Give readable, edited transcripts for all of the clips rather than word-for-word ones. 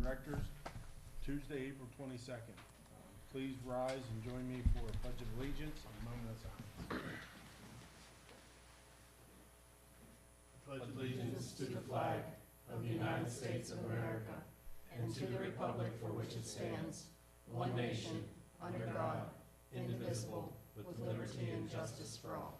Directors, Tuesday, April 22nd. Please rise and join me for a pledge of allegiance and a moment of silence. Pledge allegiance to the flag of the United States of America and to the republic for which it stands, one nation, under God, indivisible, with liberty and justice for all.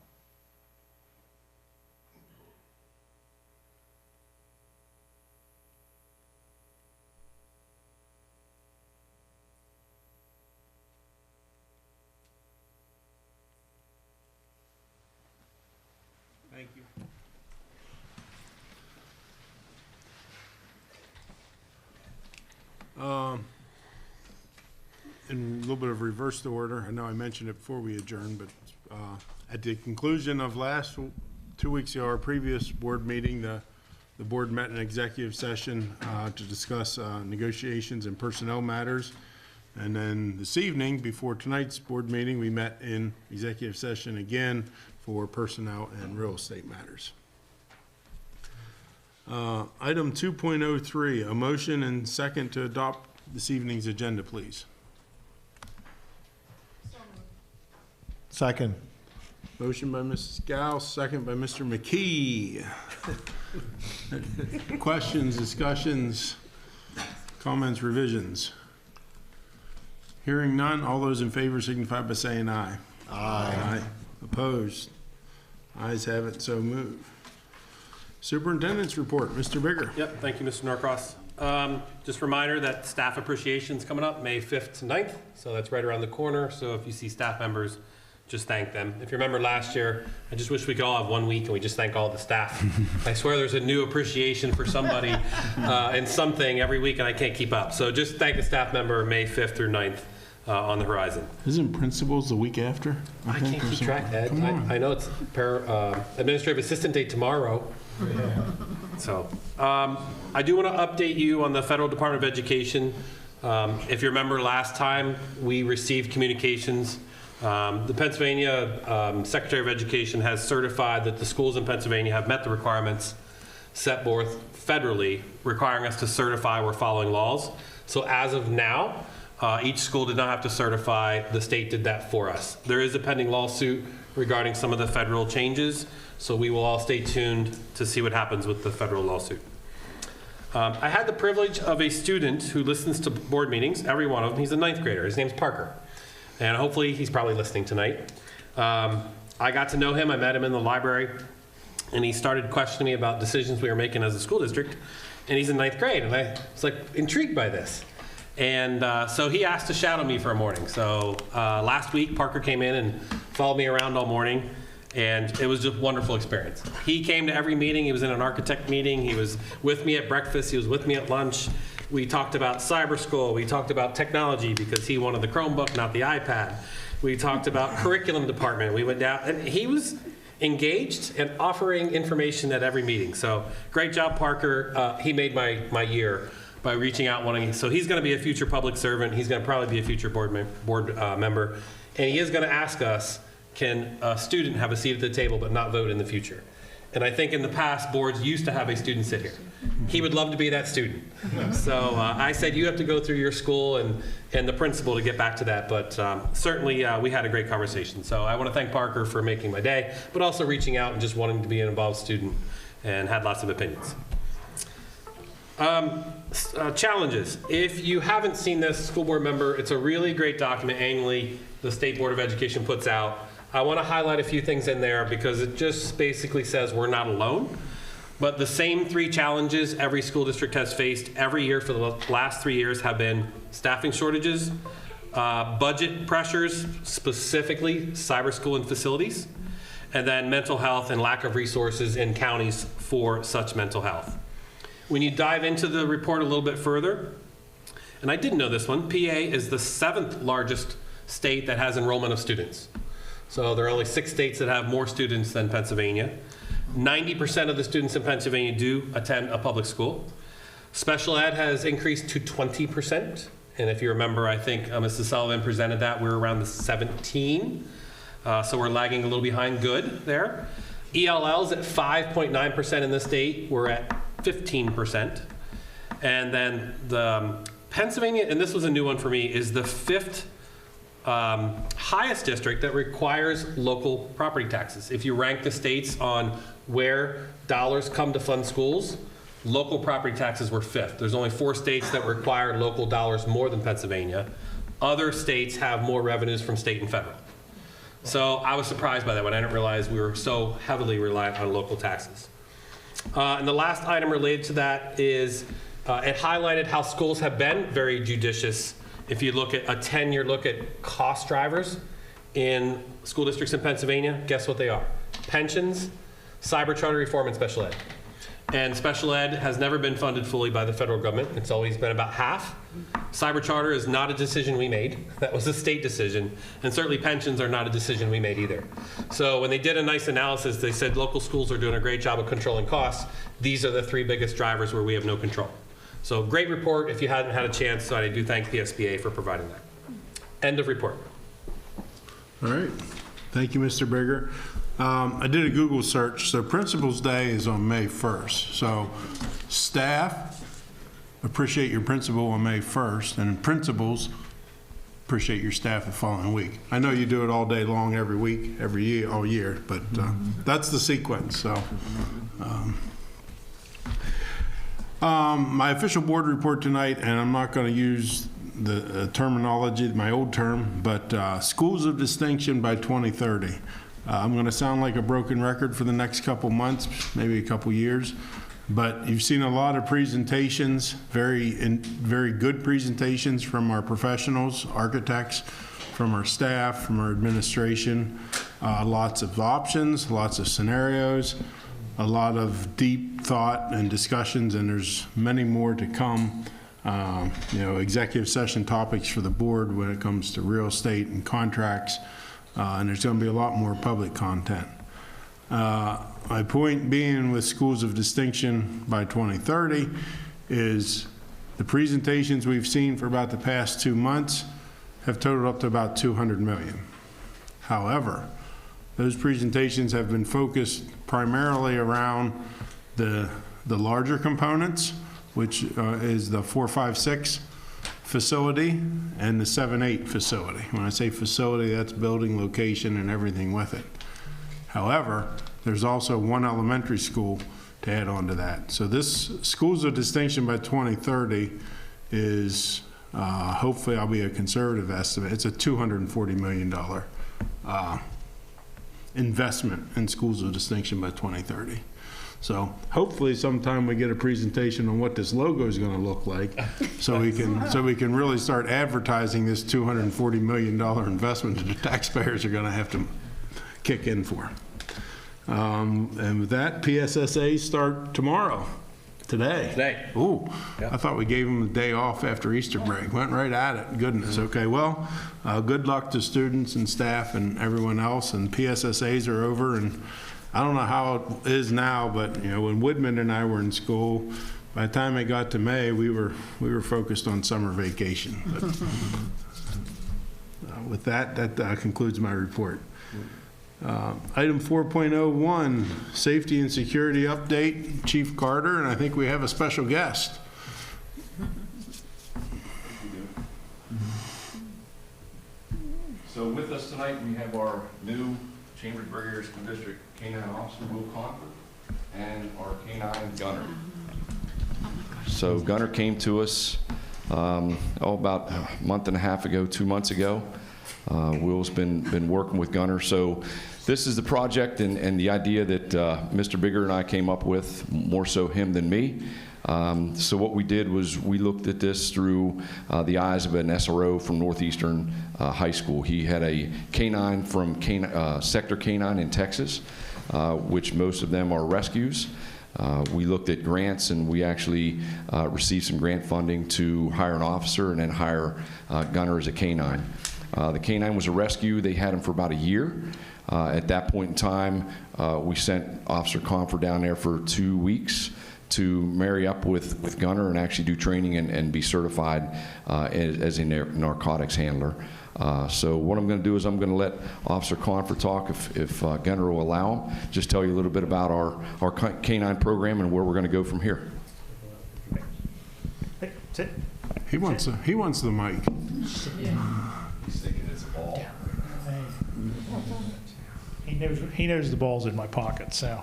Thank you. In a little bit of reverse order, I know I mentioned it before we adjourned, but at the conclusion of last 2 weeks ago, our previous board meeting, the board met in executive session to discuss negotiations and personnel matters. And then this evening, before tonight's board meeting, we met in executive session again for personnel and real estate matters. Item 2.03, a motion and second to adopt this evening's agenda, please. Second. Motion by Mrs. Gauss, second by Mr. McKee. Questions, discussions, comments, revisions? Hearing none, all those in favor signify by saying aye. Aye. Opposed? Ayes have it, so moved. Superintendent's report, Mr. Bigger. Yep, thank you, Mr. Norcross. Just a reminder that staff appreciation is coming up May 5th to 9th, so that's right around the corner. So if you see staff members, just thank them. If you remember last year, I just wish we could all have 1 week and we just thank all the staff. I swear there's a new appreciation for somebody and something every week, and I can't keep up. So just thank a staff member May 5th through 9th on the horizon. Isn't principals the week after? I can't keep track, Ed. I know it's administrative assistant day tomorrow. So I do want to update you on the Federal Department of Education. If you remember last time, we received communications. The Pennsylvania Secretary of Education has certified that the schools in Pennsylvania have met the requirements set forth federally, requiring us to certify we're following laws. So as of now, each school did not have to certify. The state did that for us. There is a pending lawsuit regarding some of the federal changes, so we will all stay tuned to see what happens with the federal lawsuit. I had the privilege of a student who listens to board meetings, every one of them. He's a 9th grader. His name's Parker, and hopefully he's probably listening tonight. I got to know him. I met him in the library, and he started questioning me about decisions we were making as a school district, and he's in 9th grade, and I was like intrigued by this. And so he asked to shadow me for a morning. So last week, Parker came in and followed me around all morning, and it was just a wonderful experience. He came to every meeting. He was in an architect meeting. He was with me at breakfast. He was with me at lunch. We talked about cyber school. We talked about technology because he wanted the Chromebook, not the iPad. We talked about curriculum department. We went down, and he was engaged and offering information at every meeting. So great job, Parker. He made my year by reaching out, so he's going to be a future public servant. He's going to probably be a future board member, and he is going to ask us, can a student have a seat at the table but not vote in the future? And I think in the past, boards used to have a student sit here. He would love to be that student. So I said, you have to go through your school and the principal to get back to that, but certainly we had a great conversation. So I want to thank Parker for making my day, but also reaching out and just wanting to be an involved student, and had lots of opinions. Challenges. If you haven't seen this, school board member, it's a really great document annually the State Board of Education puts out. I want to highlight a few things in there because it just basically says we're not alone. But the same 3 challenges every school district has faced every year for the last 3 years have been staffing shortages, budget pressures, specifically cyber school and facilities, and then mental health and lack of resources in counties for such mental health. When you dive into the report a little bit further, and I didn't know this one, PA is the 7th largest state that has enrollment of students. So there are only 6 states that have more students than Pennsylvania. 90% of the students in Pennsylvania do attend a public school. Special ed has increased to 20%. And if you remember, I think Mrs. Sullivan presented that. We're around the 17. So we're lagging a little behind. Good there. ELL's at 5.9% in the state. We're at 15%. And then the Pennsylvania, and this was a new one for me, is the 5th highest district that requires local property taxes. If you rank the states on where dollars come to fund schools, local property taxes were 5th. There's only 4 states that require local dollars more than Pennsylvania. Other states have more revenues from state and federal. So I was surprised by that one. I didn't realize we were so heavily reliant on local taxes. And the last item related to that is it highlighted how schools have been very judicious. If you look at a 10-year look at cost drivers in school districts in Pennsylvania, guess what they are? Pensions, cyber charter reform, and special ed. And special ed has never been funded fully by the federal government. It's always been about half. Cyber charter is not a decision we made. That was a state decision. And certainly pensions are not a decision we made either. So when they did a nice analysis, they said local schools are doing a great job of controlling costs. These are the 3 biggest drivers where we have no control. So great report. If you hadn't had a chance, I do thank the SBA for providing that. End of report. All right. Thank you, Mr. Bigger. I did a Google search. So Principals Day is on May 1st. So staff, appreciate your principal on May 1st. And principals, appreciate your staff the following week. I know you do it all day long, every week, every year, all year, but that's the sequence. So my official board report tonight, and I'm not going to use the terminology, my old term, but schools of distinction by 2030. I'm going to sound like a broken record for the next couple months, maybe a couple years, but you've seen a lot of presentations, very good presentations from our professionals, architects, from our staff, from our administration. Lots of options, lots of scenarios, a lot of deep thought and discussions, and there's many more to come. Executive session topics for the board when it comes to real estate and contracts, and there's going to be a lot more public content. My point being with schools of distinction by 2030 is the presentations we've seen for about the past 2 months have totaled up to about $200 million. However, those presentations have been focused primarily around the larger components, which is the 456 facility and the 7-8 facility. When I say facility, that's building, location, and everything with it. However, there's also one elementary school to add on to that. So this schools of distinction by 2030 is, hopefully I'll be a conservative estimate, it's a $240 million investment in schools of distinction by 2030. So hopefully sometime we get a presentation on what this logo is going to look like, so we can really start advertising this $240 million investment that the taxpayers are going to have to kick in for. And with that, PSSA start tomorrow. Today. Ooh, yeah. I thought we gave them the day off after Easter break. Went right at it. Goodness. Okay, well, good luck to students and staff and everyone else. And PSSAs are over, and I don't know how it is now, but when Woodman and I were in school, by the time it got to May, we were focused on summer vacation. But, with that concludes my report. Item 4.01, safety and security update, Chief Carter, and I think we have a special guest. So with us tonight, we have our new Chambers Brigadier School District K-9 officer, Will Conford, and our K-9 gunner. So Gunner came to us about a month and a half ago, 2 months ago. Will's been working with Gunner. So this is the project and the idea that Mr. Bigger and I came up with, more so him than me. So what we did was we looked at this through the eyes of an SRO from Northeastern High School. He had a K-9 from Sector K-9 in Texas, which most of them are rescues. We looked at grants, and we actually received some grant funding to hire an officer and then hire Gunner as a K-9. The K-9 was a rescue. They had him for about a year. At that point in time, we sent Officer Confer down there for 2 weeks to marry up with Gunner and actually do training and be certified as a narcotics handler. So what I'm going to do is I'm going to let Officer Confer talk if Gunner will allow him. Just tell you a little bit about our K-9 program and where we're going to go from here. He wants the mic. He's thinking it's a ball. He knows the ball's in my pocket, so.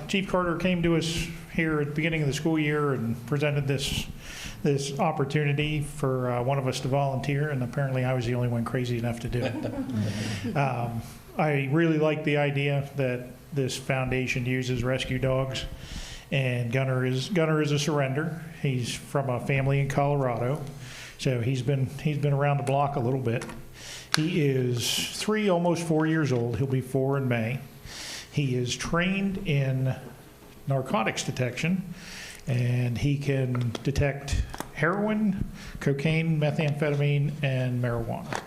Chief Carter came to us here at the beginning of the school year and presented this opportunity for one of us to volunteer, and apparently I was the only one crazy enough to do it. I really like the idea that this foundation uses rescue dogs, and Gunner is a surrender. He's from a family in Colorado, so he's been around the block a little bit. He is 3, almost 4 years old. He'll be 4 in May. He is trained in narcotics detection, and he can detect heroin, cocaine, methamphetamine, and marijuana.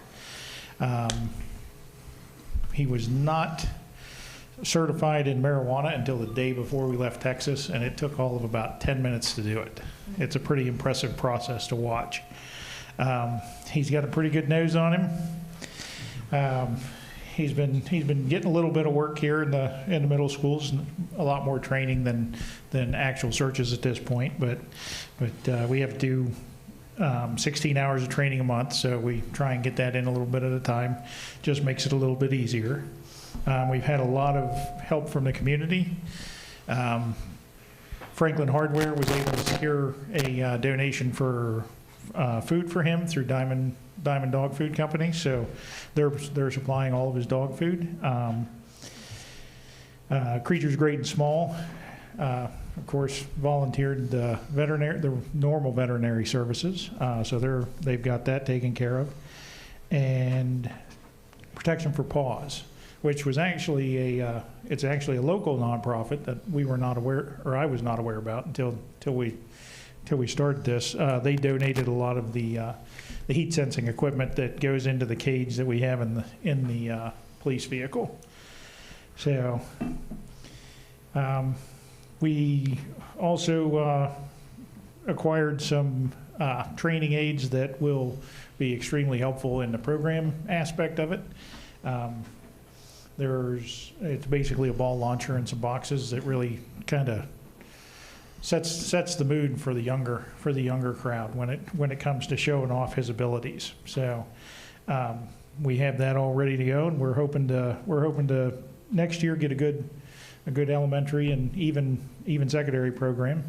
He was not certified in marijuana until the day before we left Texas, and it took all of about 10 minutes to do it. It's a pretty impressive process to watch. He's got a pretty good nose on him. He's been getting a little bit of work here in the middle schools, a lot more training than actual searches at this point. But we have to do 16 hours of training a month, so we try and get that in a little bit at a time. Just makes it a little bit easier. We've had a lot of help from the community. Franklin Hardware was able to secure a donation for food for him through Diamond Dog Food Company, so they're supplying all of his dog food. Creatures Great and Small, of course, volunteered the normal veterinary services, so they've got that taken care of. And Protection for Paws, which was actually a local nonprofit that we were not aware, or I was not aware about until we started this. They donated a lot of the heat sensing equipment that goes into the cage that we have in the police vehicle. So we also acquired some training aids that will be extremely helpful in the program aspect of it. It's basically a ball launcher and some boxes that really kind of sets the mood for the younger crowd when it comes to showing off his abilities. So we have that all ready to go, and we're hoping to next year get a good elementary and even secondary program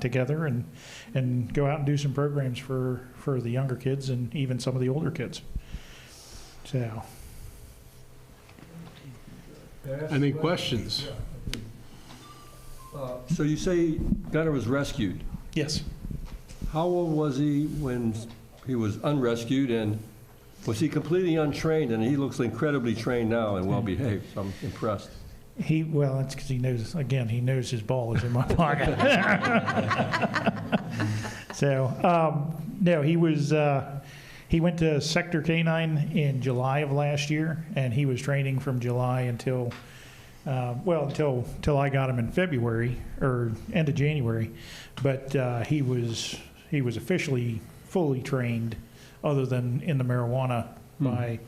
together and go out and do some programs for the younger kids and even some of the older kids. So. Any questions? So you say Gunner was rescued. Yes. How old was he when he was unrescued, and was he completely untrained? And he looks incredibly trained now and well behaved, so I'm impressed. That's because he knows his ball is in my pocket. So, no, he went to Sector K-9 in July of last year, and he was training from July until I got him in February or end of January. But he was officially fully trained, other than in the marijuana by,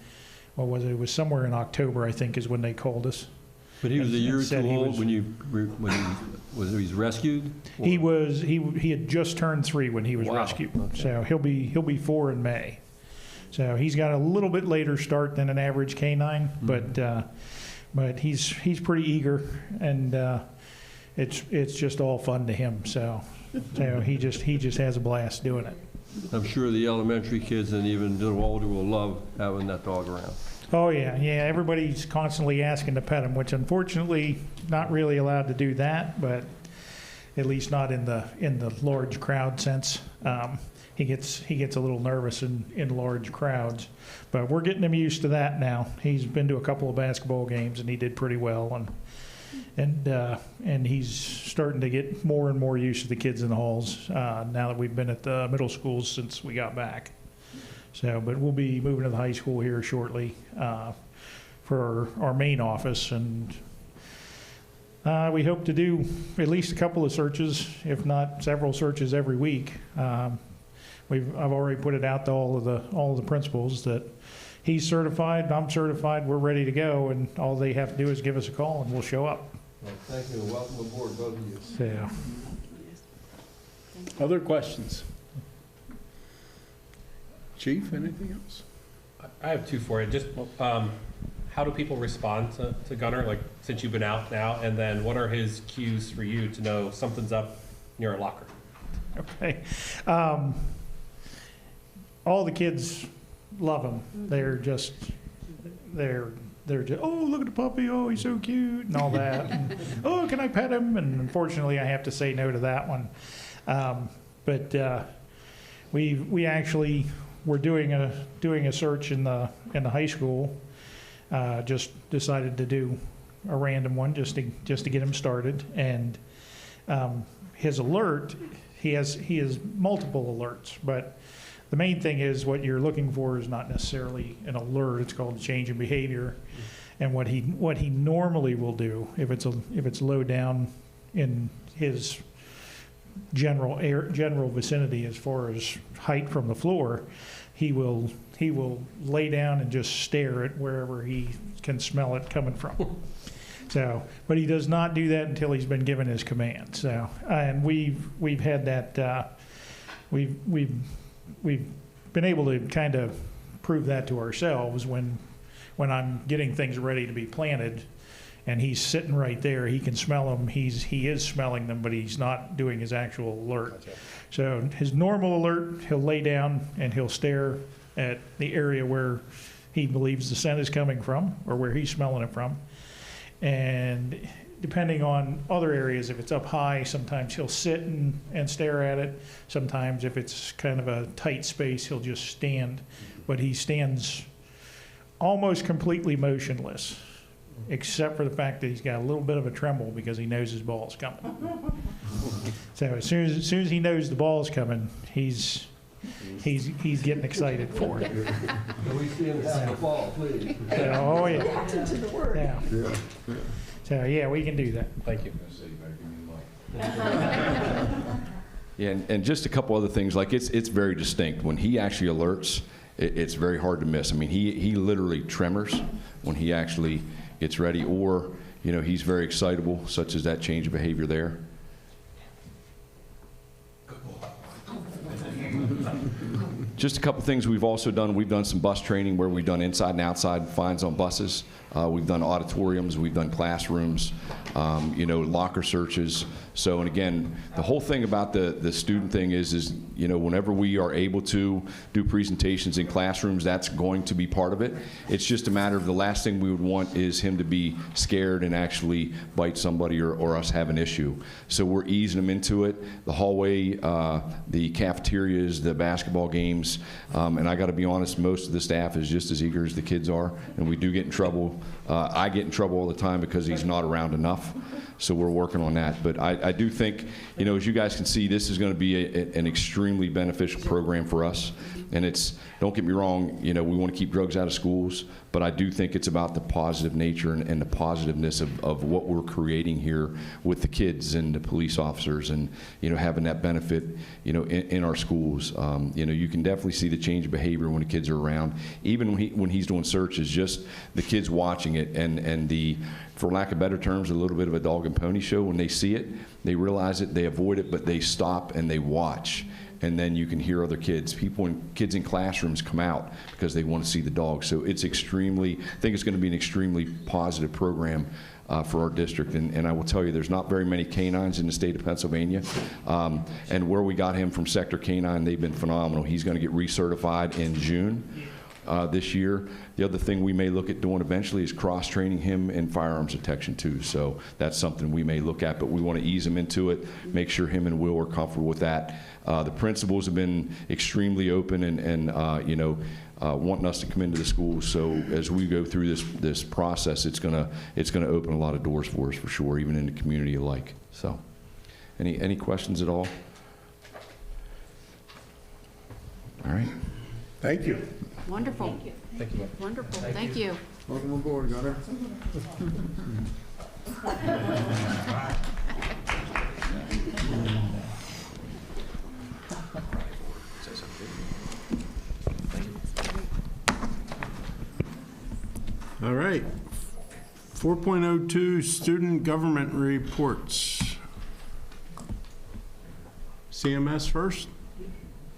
what was it? It was somewhere in October, I think, is when they called us. But he was a year or two old when he was rescued? He had just turned 3 when he was Wow. rescued. Okay. So he'll be 4 in May. So he's got a little bit later start than an average K-9, but he's pretty eager, and it's just all fun to him. So he just has a blast doing it. I'm sure the elementary kids and even the older will love having that dog around. Oh yeah. Everybody's constantly asking to pet him, which unfortunately not really allowed to do that, but at least not in the large crowd sense. He gets a little nervous in large crowds, but we're getting him used to that now. He's been to a couple of basketball games and he did pretty well, and he's starting to get more and more used to the kids in the halls now that we've been at the middle schools since we got back. So, but we'll be moving to the high school here shortly for our main office, and we hope to do at least a couple of searches, if not several searches every week. I've already put it out to all of the principals that he's certified, I'm certified, we're ready to go, and all they have to do is give us a call and we'll show up. Well, thank you, and welcome aboard, both of you. So, Other questions? Chief, anything else? I have two for you. Just, how do people respond to Gunner, like, since you've been out now? And then what are his cues for you to know something's up near a locker? Okay. All the kids love him. They're just, oh, look at the puppy, oh, he's so cute, and all that. And, oh, can I pet him? And unfortunately, I have to say no to that one. But we actually were doing a search in the high school. Just decided to do a random one just to get him started. And his alert, he has multiple alerts, but the main thing is what you're looking for is not necessarily an alert. It's called a change in behavior. And what he normally will do, if it's low down in his general vicinity as far as height from the floor, he will lay down and just stare at wherever he can smell it coming from. So, but he does not do that until he's been given his command. So, and we've had that. We've been able to kind of prove that to ourselves when I'm getting things ready to be planted, and he's sitting right there. He can smell them. He is smelling them, but he's not doing his actual alert. Gotcha. So his normal alert, he'll lay down and he'll stare at the area where he believes the scent is coming from or where he's smelling it from. And depending on other areas, if it's up high, sometimes he'll sit and stare at it. Sometimes if it's kind of a tight space, he'll just stand. But he stands almost completely motionless, except for the fact that he's got a little bit of a tremble because he knows his ball's coming. So as soon as he knows the ball's coming, he's getting excited for it. Can we see him have the ball, please? So, oh yeah. Yeah. So yeah, we can do that. Thank you. Yeah, and just a couple other things, like it's very distinct. When he actually alerts, it's very hard to miss. I mean, he literally tremors when he actually gets ready, or, you know, he's very excitable, such as that change of behavior there. Just a couple things we've also done. We've done some bus training where we've done inside and outside finds on buses. We've done auditoriums. We've done classrooms, you know, locker searches. So, and again, the whole thing about the student thing is, you know, whenever we are able to do presentations in classrooms, that's going to be part of it. It's just a matter of the last thing we would want is him to be scared and actually bite somebody or us have an issue. So we're easing him into it. The hallway, the cafeterias, the basketball games, and I got to be honest, most of the staff is just as eager as the kids are, and we do get in trouble. I get in trouble all the time because he's not around enough. So we're working on that. But I do think, you know, as you guys can see, this is going to be an extremely beneficial program for us. And it's, don't get me wrong, you know, we want to keep drugs out of schools, but I do think it's about the positive nature and the positiveness of what we're creating here with the kids and the police officers and, you know, having that benefit, you know, in our schools. You know, you can definitely see the change of behavior when the kids are around. Even when he's doing searches, just the kids watching it and the, for lack of better terms, a little bit of a dog and pony show. When they see it, they realize it, they avoid it, but they stop and they watch. And then you can hear other kids. Kids in classrooms come out because they want to see the dog. So it's extremely, I think it's going to be an extremely positive program for our district. And I will tell you, there's not very many canines in the state of Pennsylvania. And where we got him from Sector Canine, they've been phenomenal. He's going to get recertified in June. This year. The other thing we may look at doing eventually is cross-training him in firearms detection too. So that's something we may look at, but we want to ease him into it, make sure him and Will are comfortable with that. The principals have been extremely open and you know, wanting us to come into the schools. So as we go through this process, it's gonna open a lot of doors for us for sure, even in the community alike. So, any questions at all? All right. Thank you. Wonderful. Thank you. Wonderful. Thank you. Welcome aboard, Gunner. All right. 4.02 student government reports. CMS first?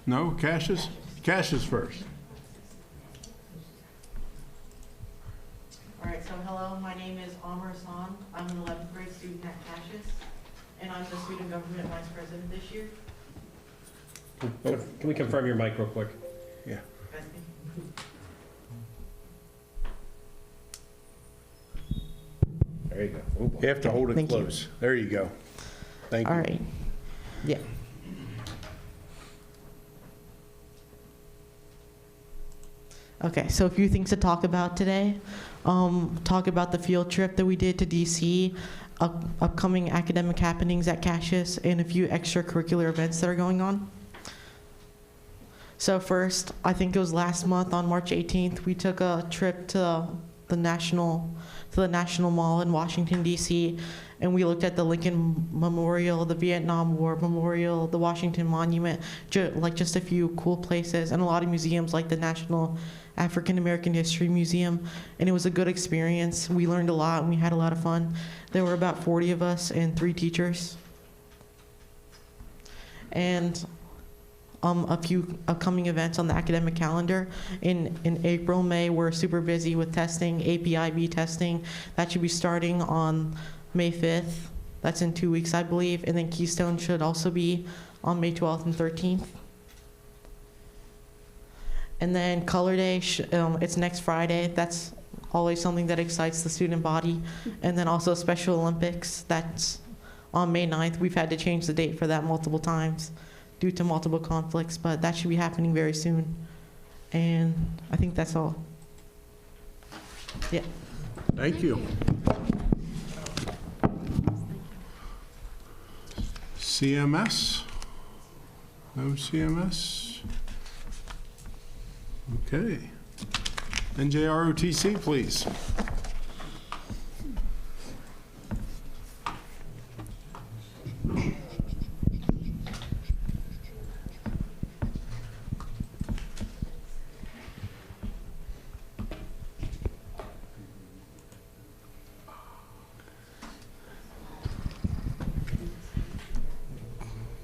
No, Cassius? Cassius first. All right, so hello, my name is Amr Hassan. I'm an 11th grade student at Cassius, and I'm the student government vice president this year. Can we confirm your mic real quick? Yeah. There you go. Oh, boy. You have to hold it Thank you. close. There you go. Thank All you. right. Yeah. Okay, so a few things to talk about today. Talk about the field trip that we did to DC, upcoming academic happenings at Cassius, and a few extracurricular events that are going on. So first, I think it was last month on March 18th, we took a trip to the National Mall in Washington, D.C., and we looked at the Lincoln Memorial, the Vietnam War Memorial, the Washington Monument, just a few cool places, and a lot of museums like the National African American History Museum, and it was a good experience. We learned a lot, and we had a lot of fun. There were about 40 of us and 3 teachers. And a few upcoming events on the academic calendar. In April, May, we're super busy with testing, APIB testing. That should be starting on May 5th. That's in 2 weeks, I believe. And then Keystone should also be on May 12th and 13th. And then Color Day, it's next Friday. That's always something that excites the student body. And then also Special Olympics, that's on May 9th. We've had to change the date for that multiple times due to multiple conflicts, but that should be happening very soon. And I think that's all. Yeah. Thank you. CMS? No CMS? Okay. NJROTC, please.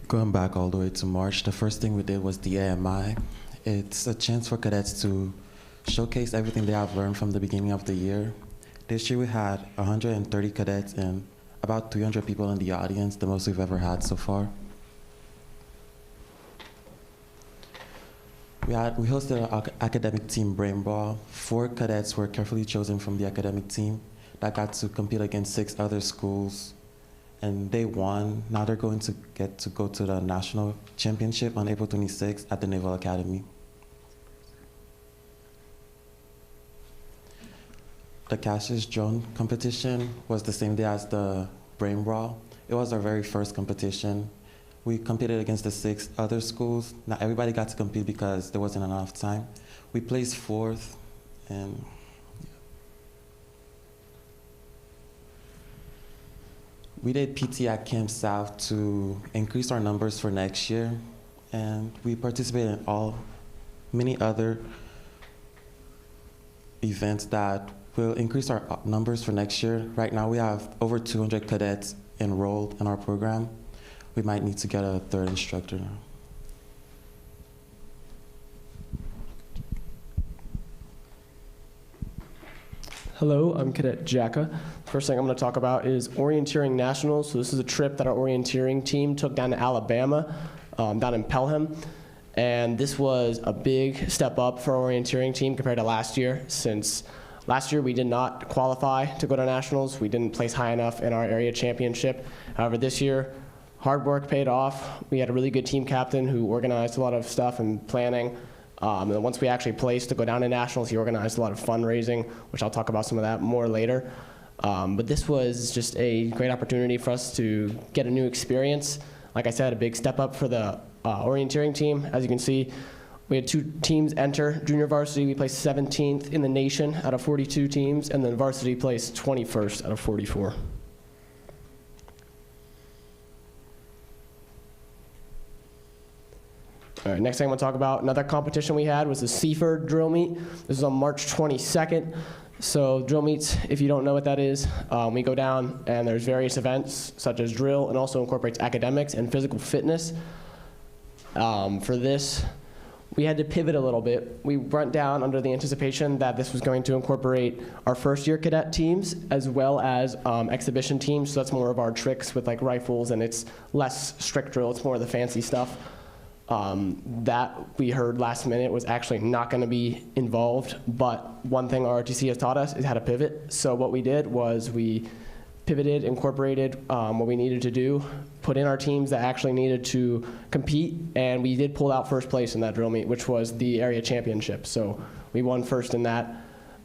Going back all the way to March, the first thing we did was the AMI. It's a chance for cadets to showcase everything they have learned from the beginning of the year. This year we had 130 cadets and about 300 people in the audience, the most we've ever had so far. We hosted an academic team brain ball. 4 cadets were carefully chosen from the academic team that got to compete against 6 other schools. And they won. Now they're going to get to go to the national championship on April 26th at the Naval Academy. The Cassius drone competition was the same day as the brain brawl. It was our very first competition. We competed against the 6 other schools. Not everybody got to compete because there wasn't enough time. We placed 4th, and we did PT at Camp South to increase our numbers for next year, and we participated in many other events that will increase our numbers for next year. Right now we have over 200 cadets enrolled in our program. We might need to get a 3rd instructor. Hello, I'm Cadet Jacka. First thing I'm going to talk about is Orienteering Nationals. So this is a trip that our orienteering team took down to Alabama, down in Pelham. And this was a big step up for our orienteering team compared to last year, since last year we did not qualify to go to nationals. We didn't place high enough in our area championship. However, this year, hard work paid off. We had a really good team captain who organized a lot of stuff and planning. And then once we actually placed to go down to nationals, he organized a lot of fundraising, which I'll talk about some of that more later. But this was just a great opportunity for us to get a new experience. Like I said, a big step up for the orienteering team. As you can see, we had 2 teams enter. Junior varsity, we placed 17th in the nation out of 42 teams, and then varsity placed 21st out of 44. All right, next thing I'm going to talk about, another competition we had was the Seaford Drill Meet. This is on March 22nd. So drill meets, if you don't know what that is, we go down and there's various events such as drill, and also incorporates academics and physical fitness. For this, we had to pivot a little bit. We went down under the anticipation that this was going to incorporate our first-year cadet teams as well as exhibition teams. So that's more of our tricks with like rifles, and it's less strict drill. It's more of the fancy stuff. That we heard last minute was actually not going to be involved. But one thing ROTC has taught us is how to pivot. So what we did was we pivoted, incorporated what we needed to do, put in our teams that actually needed to compete, and we did pull out first place in that drill meet, which was the area championship. So we won first in that.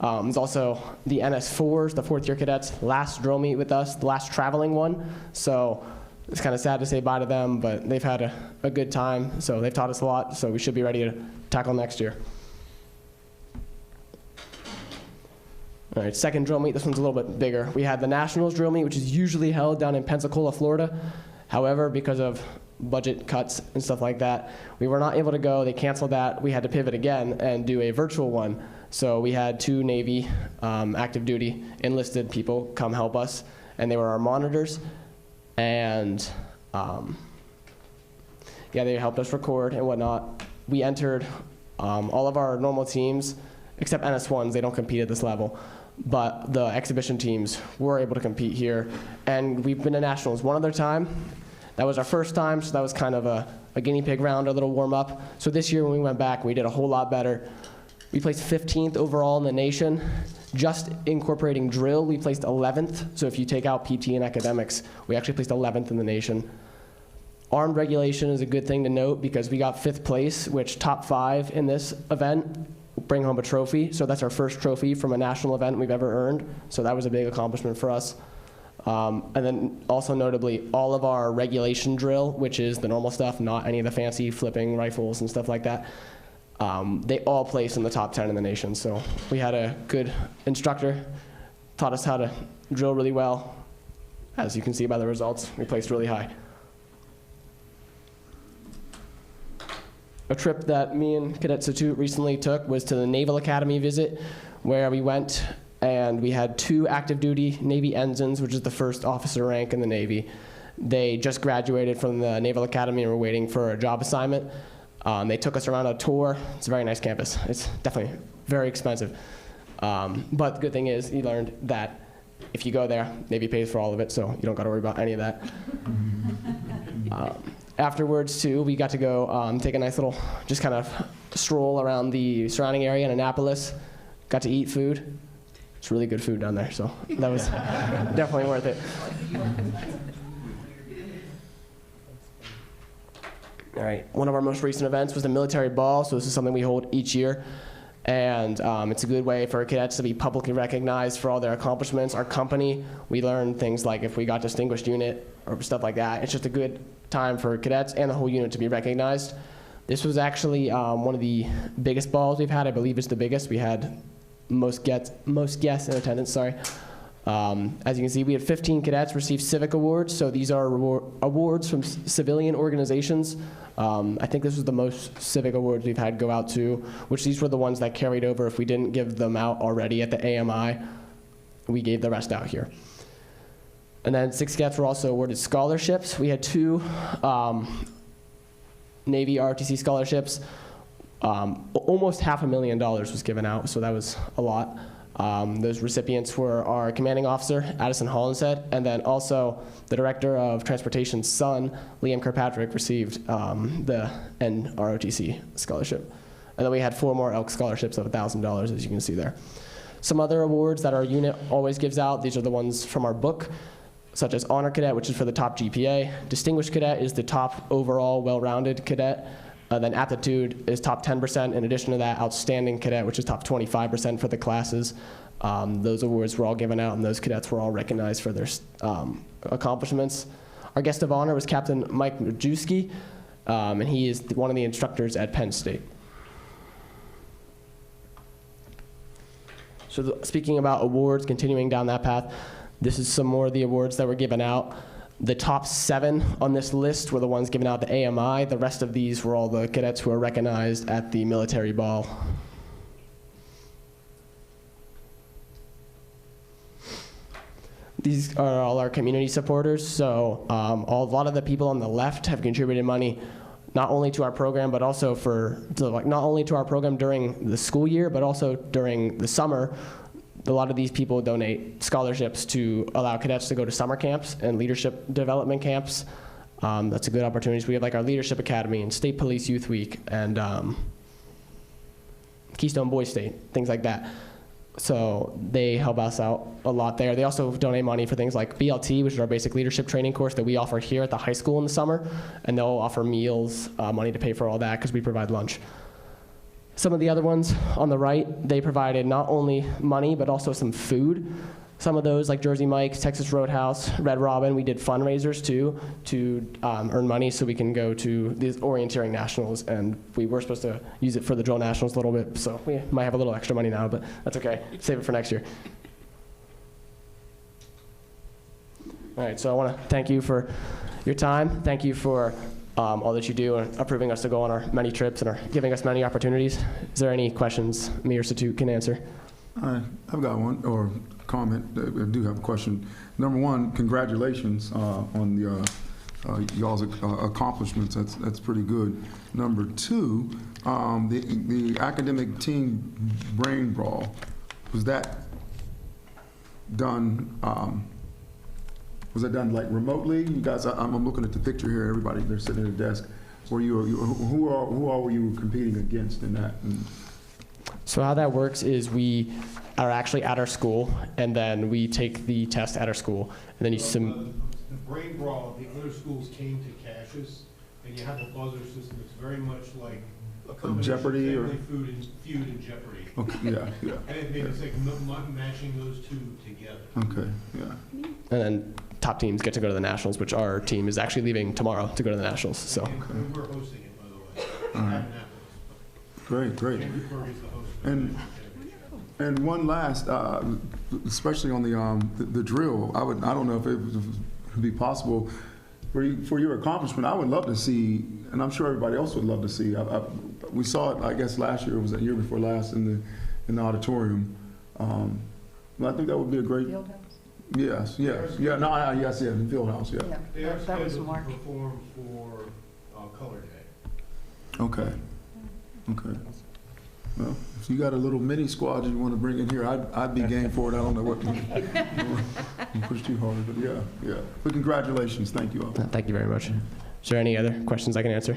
It's also the NS4s, the fourth year cadets, last drill meet with us, the last traveling one. So it's kind of sad to say bye to them, but they've had a good time. So they've taught us a lot, so we should be ready to tackle next year. All right, second drill meet, this one's a little bit bigger. We had the Nationals drill meet, which is usually held down in Pensacola, Florida. However, because of budget cuts and stuff like that, we were not able to go. They canceled that. We had to pivot again and do a virtual one. So we had 2 Navy active duty enlisted people come help us, and they were our monitors. And yeah, they helped us record and whatnot. We entered all of our normal teams, except NS1s, they don't compete at this level. But the exhibition teams were able to compete here. And we've been to nationals one other time. That was our first time, so that was kind of a guinea pig round, a little warm up. So this year when we went back, we did a whole lot better. We placed 15th overall in the nation. Just incorporating drill, we placed 11th. So if you take out PT and academics, we actually placed 11th in the nation. Armed regulation is a good thing to note because we got 5th place, which top 5 in this event bring home a trophy. So that's our first trophy from a national event we've ever earned. So that was a big accomplishment for us. And then also notably, all of our regulation drill, which is the normal stuff, not any of the fancy flipping rifles and stuff like that, they all placed in the top 10 in the nation. So we had a good instructor, taught us how to drill really well. As you can see by the results, we placed really high. A trip that me and Cadet Satut recently took was to the Naval Academy visit, where we went and we had 2 active duty Navy ensigns, which is the first officer rank in the Navy. They just graduated from the Naval Academy and were waiting for a job assignment. They took us around a tour. It's a very nice campus. It's definitely very expensive. But the good thing is you learned that if you go there, Navy pays for all of it, so you don't got to worry about any of that. Afterwards, too, we got to go take a nice little, just kind of stroll around the surrounding area in Annapolis. Got to eat food. It's really good food down there, so that was definitely worth it. All right, one of our most recent events was the military ball, so this is something we hold each year. And it's a good way for cadets to be publicly recognized for all their accomplishments. Our company, we learn things like if we got distinguished unit or stuff like that. It's just a good time for cadets and the whole unit to be recognized. This was actually one of the biggest balls we've had. I believe it's the biggest. We had most guests in attendance, sorry. As you can see, we had 15 cadets receive civic awards. So these are awards from civilian organizations. I think this was the most civic awards we've had go out to, which these were the ones that carried over. If we didn't give them out already at the AMI, we gave the rest out here. And then 6 cadets were also awarded scholarships. We had 2 Navy ROTC scholarships. Almost $500,000 was given out, so that was a lot. Those recipients were our commanding officer, Addison Hollinshead, and then also the director of transportation's son, Liam Kirkpatrick, received the NROTC scholarship. And then we had 4 more ELK scholarships of $1,000, as you can see there. Some other awards that our unit always gives out, these are the ones from our book, such as Honor Cadet, which is for the top GPA. Distinguished Cadet is the top overall well-rounded cadet. Then Aptitude is top 10%. In addition to that, Outstanding Cadet, which is top 25% for the classes. Those awards were all given out, and those cadets were all recognized for their accomplishments. Our guest of honor was Captain Mike Majewski, and he is one of the instructors at Penn State. So speaking about awards, continuing down that path, this is some more of the awards that were given out. The top 7 on this list were the ones given out at the AMI. The rest of these were all the cadets who were recognized at the military ball. These are all our community supporters. So a lot of the people on the left have contributed money. not only to our program, but also not only to our program during the school year, but also during the summer. A lot of these people donate scholarships to allow cadets to go to summer camps and leadership development camps. That's a good opportunity. We have like our Leadership Academy and State Police Youth Week and Keystone Boys State, things like that. So they help us out a lot there. They also donate money for things like BLT, which is our basic leadership training course that we offer here at the high school in the summer. And they'll offer meals, money to pay for all that because we provide lunch. Some of the other ones on the right, they provided not only money, but also some food. Some of those, like Jersey Mike's, Texas Roadhouse, Red Robin, we did fundraisers too to earn money so we can go to these orienteering nationals. And we were supposed to use it for the drill nationals a little bit, so we might have a little extra money now, but that's okay. Save it for next year. All right, so I want to thank you for your time. Thank you for all that you do and approving us to go on our many trips and are giving us many opportunities. Is there any questions me or Satut can answer? I've got one, or comment. I do have a question. Number one, congratulations on the y'all's accomplishments. That's pretty good. Number two, the academic team brain brawl, was that done? Was that done like remotely? You guys, I'm looking at the picture here. Everybody, they're sitting at a desk. Who all were you competing against in that? So how that works is we are actually at our school, and then we take the test at our school, and then you The brain brawl, the other schools came to Cassius, and you have a buzzer system. It's very much like a combination Jeopardy of or Family Feud and Jeopardy. Okay, yeah. And it's like matching those two together. Okay, yeah. and then top teams get to go to the nationals, which our team is actually leaving tomorrow to go to the nationals. So And we're hosting it, by the way. All right. Annapolis. Great. Chambersburg is the host. And one last, especially on the drill, I don't know if it would be possible for your accomplishment. I would love to see, and I'm sure everybody else would love to see. We saw it, I guess, last year. It was the year before last in the auditorium. But I think that would be a great. Fieldhouse? Yes. Yes, in Fieldhouse. Yeah. They are That was scheduled to March. perform for Color Day. Okay. Well, if you got a little mini squad you want to bring in here, I'd be game for it. I don't know what to push too hard, but yeah. But congratulations. Thank you all. thank you very much. Is there any other questions I can answer?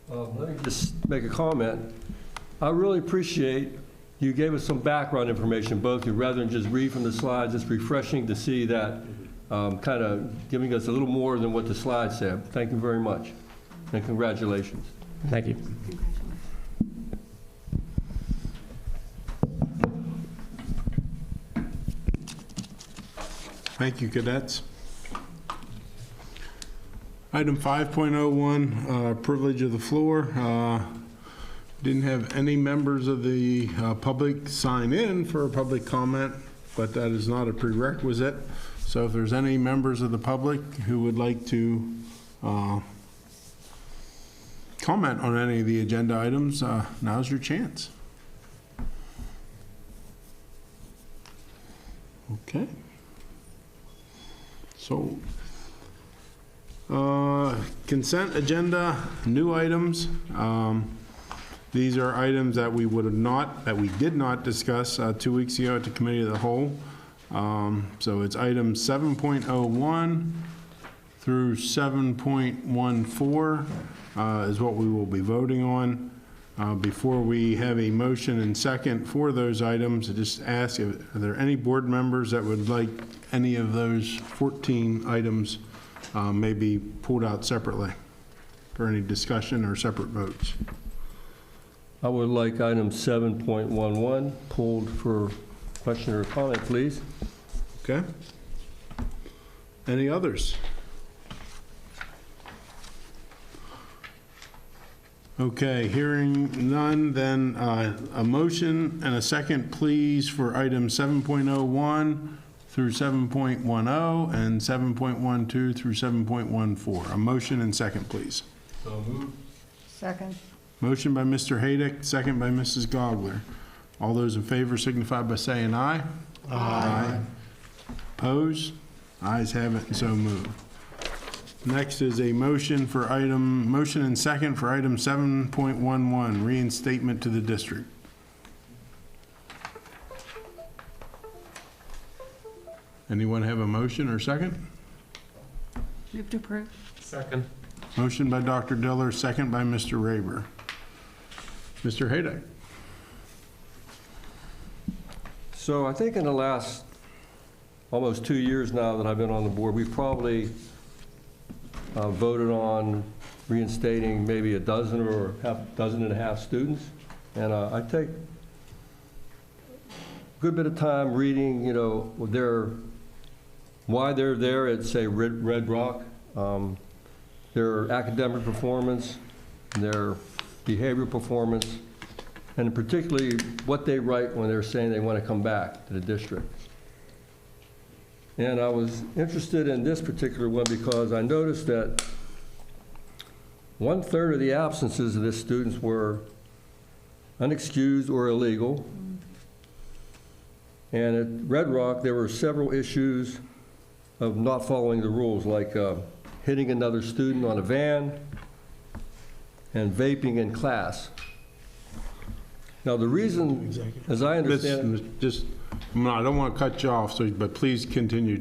Let me just make a comment. I really appreciate you gave us some background information, both of you, rather than just read from the slides. It's refreshing to see that kind of giving us a little more than what the slides said. Thank you very much, and congratulations. Thank you. Thank you, cadets. Item 5.01, privilege of the floor. Didn't have any members of the public sign in for a public comment, but that is not a prerequisite. So if there's any members of the public who would like to comment on any of the agenda items, now's your chance. Okay. So, consent agenda, new items. These are items that we did not discuss 2 weeks ago at the Committee of the Whole. So it's items 7.01 through 7.14 is what we will be voting on. Before we have a motion and second for those items, I just ask, are there any board members that would like any of those 14 items maybe pulled out separately for any discussion or separate votes? I would like item 7.11 pulled for question or comment, please. Okay. Any others? Okay, hearing none, then a motion and a second, please, for items 7.01 through 7.10 and 7.12 through 7.14. A motion and second, please. So moved. Second. Motion by Mr. Haydick, second by Mrs. Gogler. All those in favor signify by saying aye. Aye. Opposed? Ayes have it, and so moved. Next is a motion and second for item 7.11, reinstatement to the district. Anyone have a motion or second? Move to approve. Second. Motion by Dr. Diller, second by Mr. Raber. Mr. Hayden. So I think in the last almost 2 years now that I've been on the board, we've probably voted on reinstating maybe a dozen or dozen and a half students. And I take a good bit of time reading, you know, why they're there at, say, Red Rock, their academic performance, their behavioral performance, and particularly what they write when they're saying they want to come back to the district. And I was interested in this particular one because I noticed that 1/3 of the absences of the students were unexcused or illegal. And at Red Rock, there were several issues of not following the rules, like hitting another student on a van and vaping in class. Now, the reason, as I understand, I don't want to cut you off, but please continue.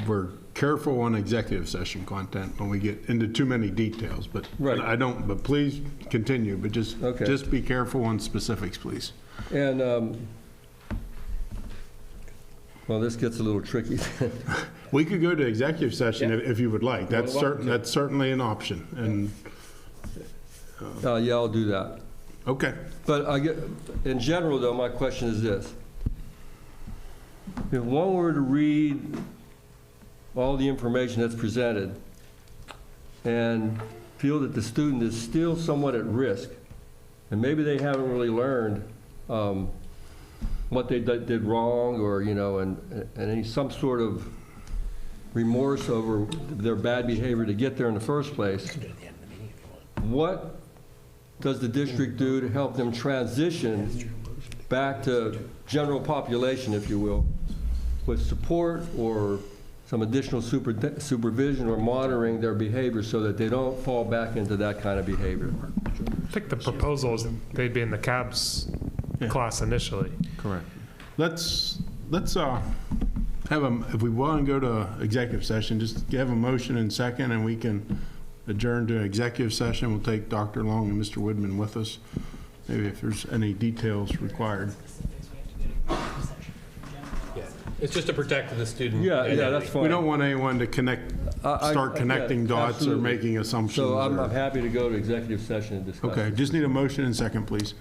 We're careful on executive session content when we get into too many details, but Right. but please continue, but Okay. just be careful on specifics, please. and, well, this gets a little tricky. We could go to executive session if you would like. That's certainly an option, and, Yeah, I'll do that. okay. But in general, though, my question is this. If one were to read all the information that's presented and feel that the student is still somewhat at risk, and maybe they haven't really learned what they did wrong, or, you know, and some sort of remorse over their bad behavior to get there in the first place, what does the district do to help them transition back to general population, if you will, with support or some additional supervision or monitoring their behavior so that they don't fall back into that kind of behavior? I think the proposal is they'd be in the CABS class initially. Correct. Let's have if we want to go to executive session, just have a motion and second, and we can adjourn to executive session. We'll take Dr. Long and Mr. Woodman with us, maybe if there's any details required. It's just to protect the student. Yeah, that's fine. We don't want anyone to start connecting dots absolutely. or making assumptions. So I'm or- happy to go to executive session and discuss. Okay, just need a motion and second, please.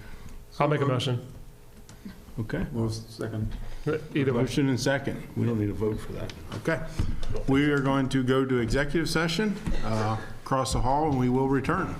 I'll make a motion. Okay. Well, second. Either way. Motion and second. We don't need a vote for that. Okay. We are going to go to executive session, across the hall, and we will return.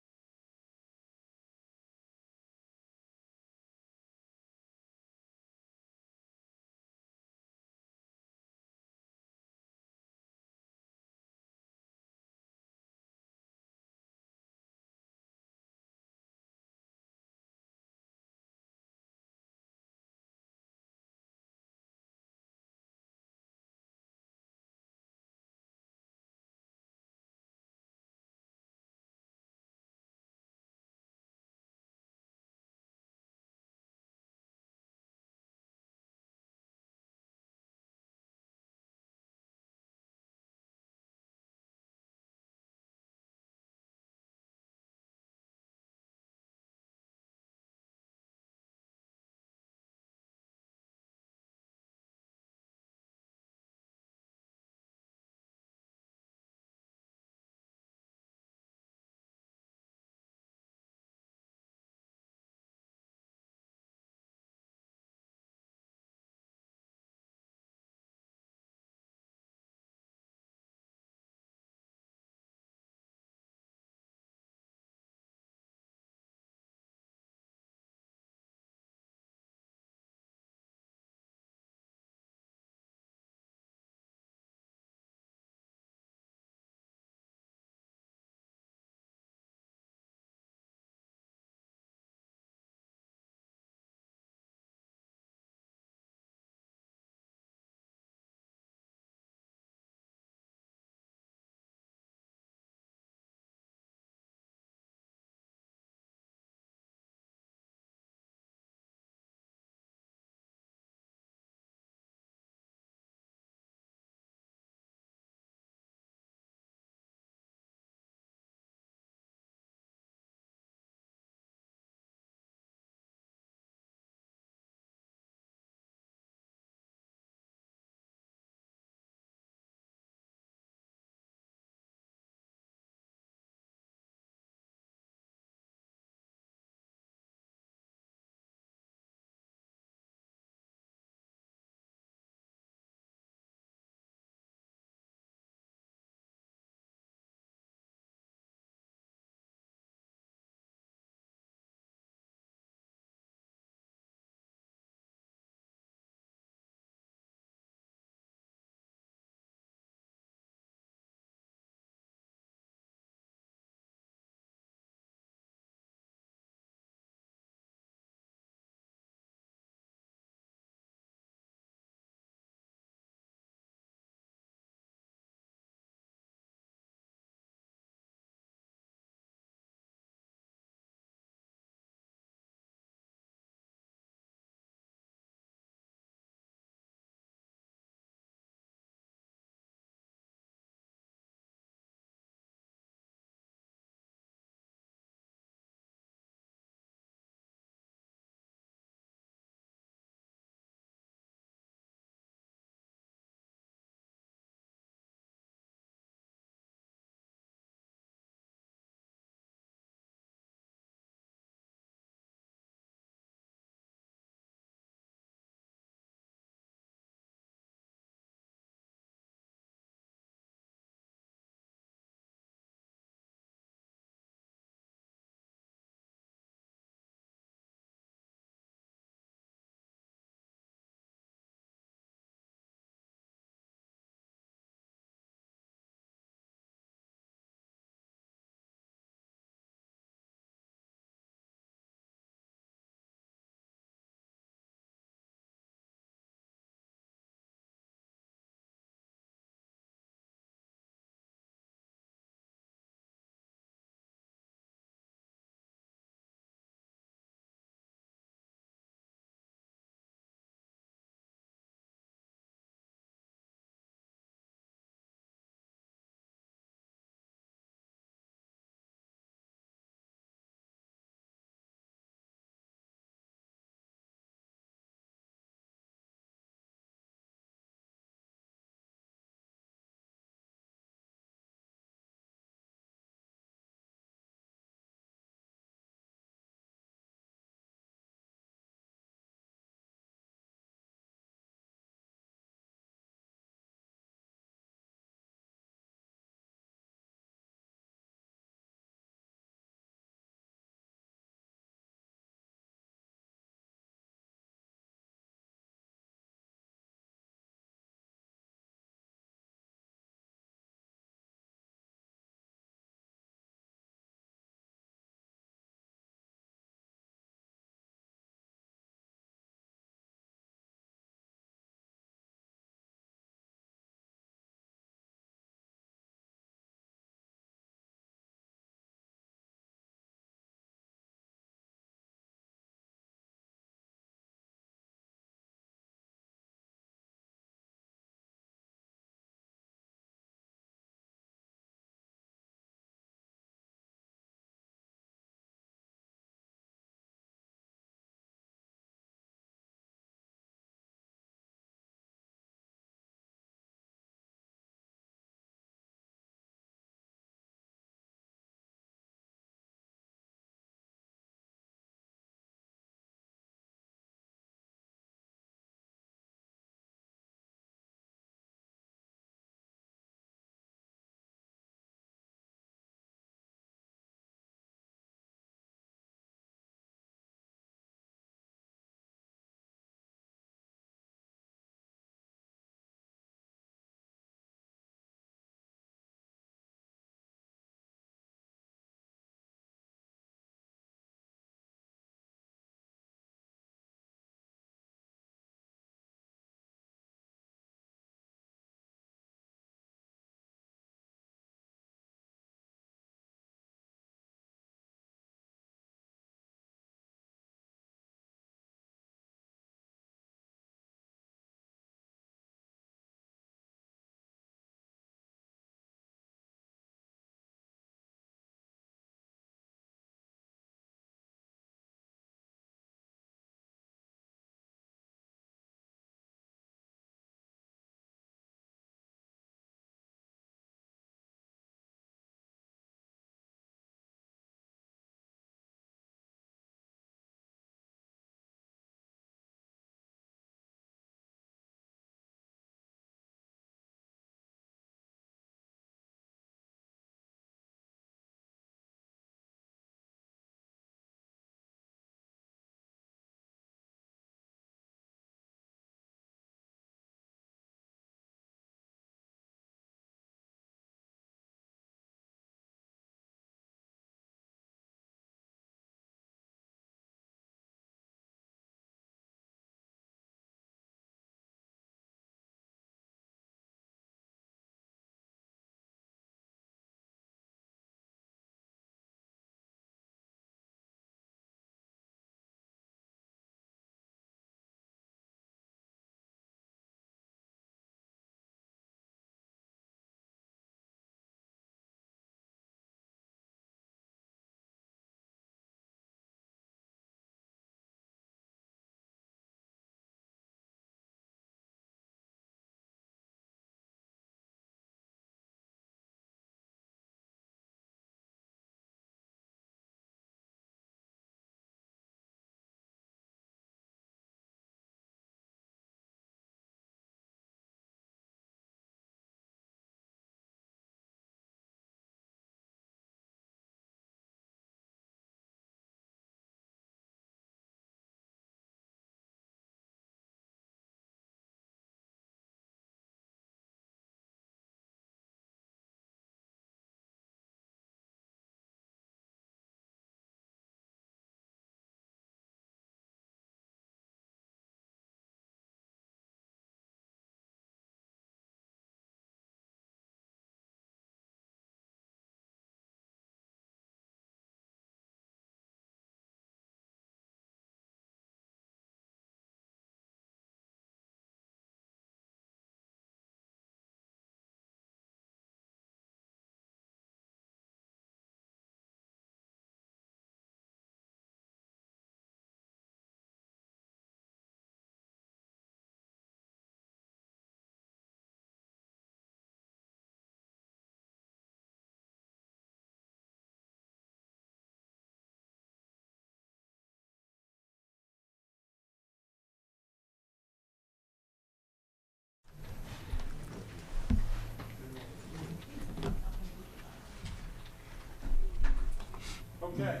Okay,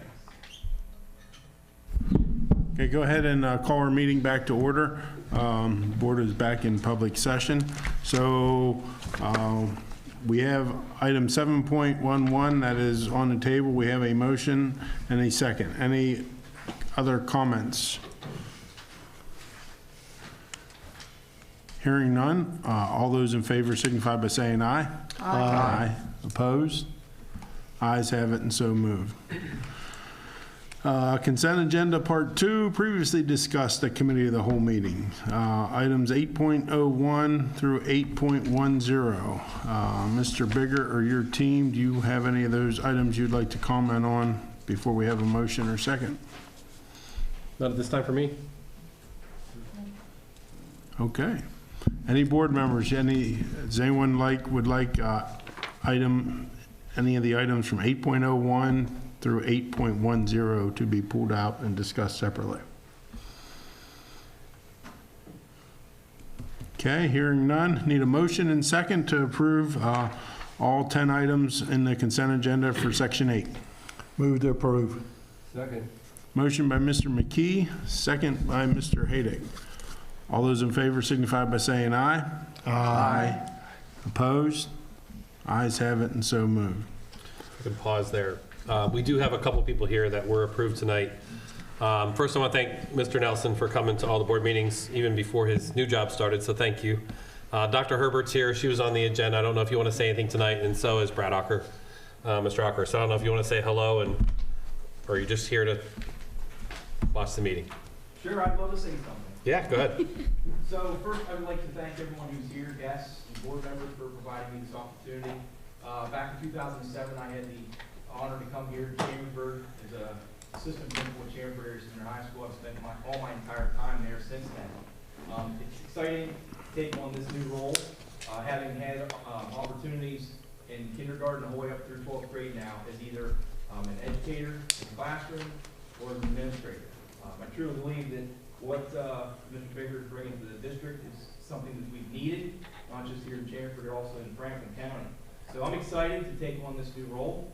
go ahead and call our meeting back to order. Board is back in public session. So we have item 7.11 that is on the table. We have a motion and a second. Any other comments? Hearing none, all those in favor signify by saying aye. Aye. Opposed? Ayes have it and so moved. Consent agenda part 2, previously discussed at committee of the whole meeting. Items 8.01 through 8.10. Mr. Bigger or your team, do you have any of those items you'd like to comment on before we have a motion or second? Not at this time for me. Okay. Any board members, does anyone would like any of the items from 8.01 through 8.10 to be pulled out and discussed separately? Okay, hearing none. Need a motion and second to approve all 10 items in the consent agenda for Section 8. Move to approve. Second. Motion by Mr. McKee, second by Mr. Haydick. All those in favor signify by saying aye. Aye. Opposed? Ayes have it and so moved. I can pause there. We do have a couple people here that were approved tonight. First, I want to thank Mr. Nelson for coming to all the board meetings even before his new job started, so thank you. Dr. Herbert's here. She was on the agenda. I don't know if you want to say anything tonight, and so is Brad Ocker, Mr. Ocker. So I don't know if you want to say hello, or you're just here to watch the meeting. Sure, I'd love to say something. Yeah, go ahead. So first, I would like to thank everyone who's here, guests, and board members for providing me this opportunity. Back in 2007, I had the honor to come here to Chambersburg as an assistant principal at Chambersburg Senior High School. I've spent all my entire time there since then. It's exciting to take on this new role, having had opportunities in kindergarten all the way up through 12th grade now as either an educator in the classroom or as an administrator. I truly believe that what Mr. Bigger is bringing to the district is something that we've needed, not just here in Chambersburg, but also in Franklin County. So I'm excited to take on this new role.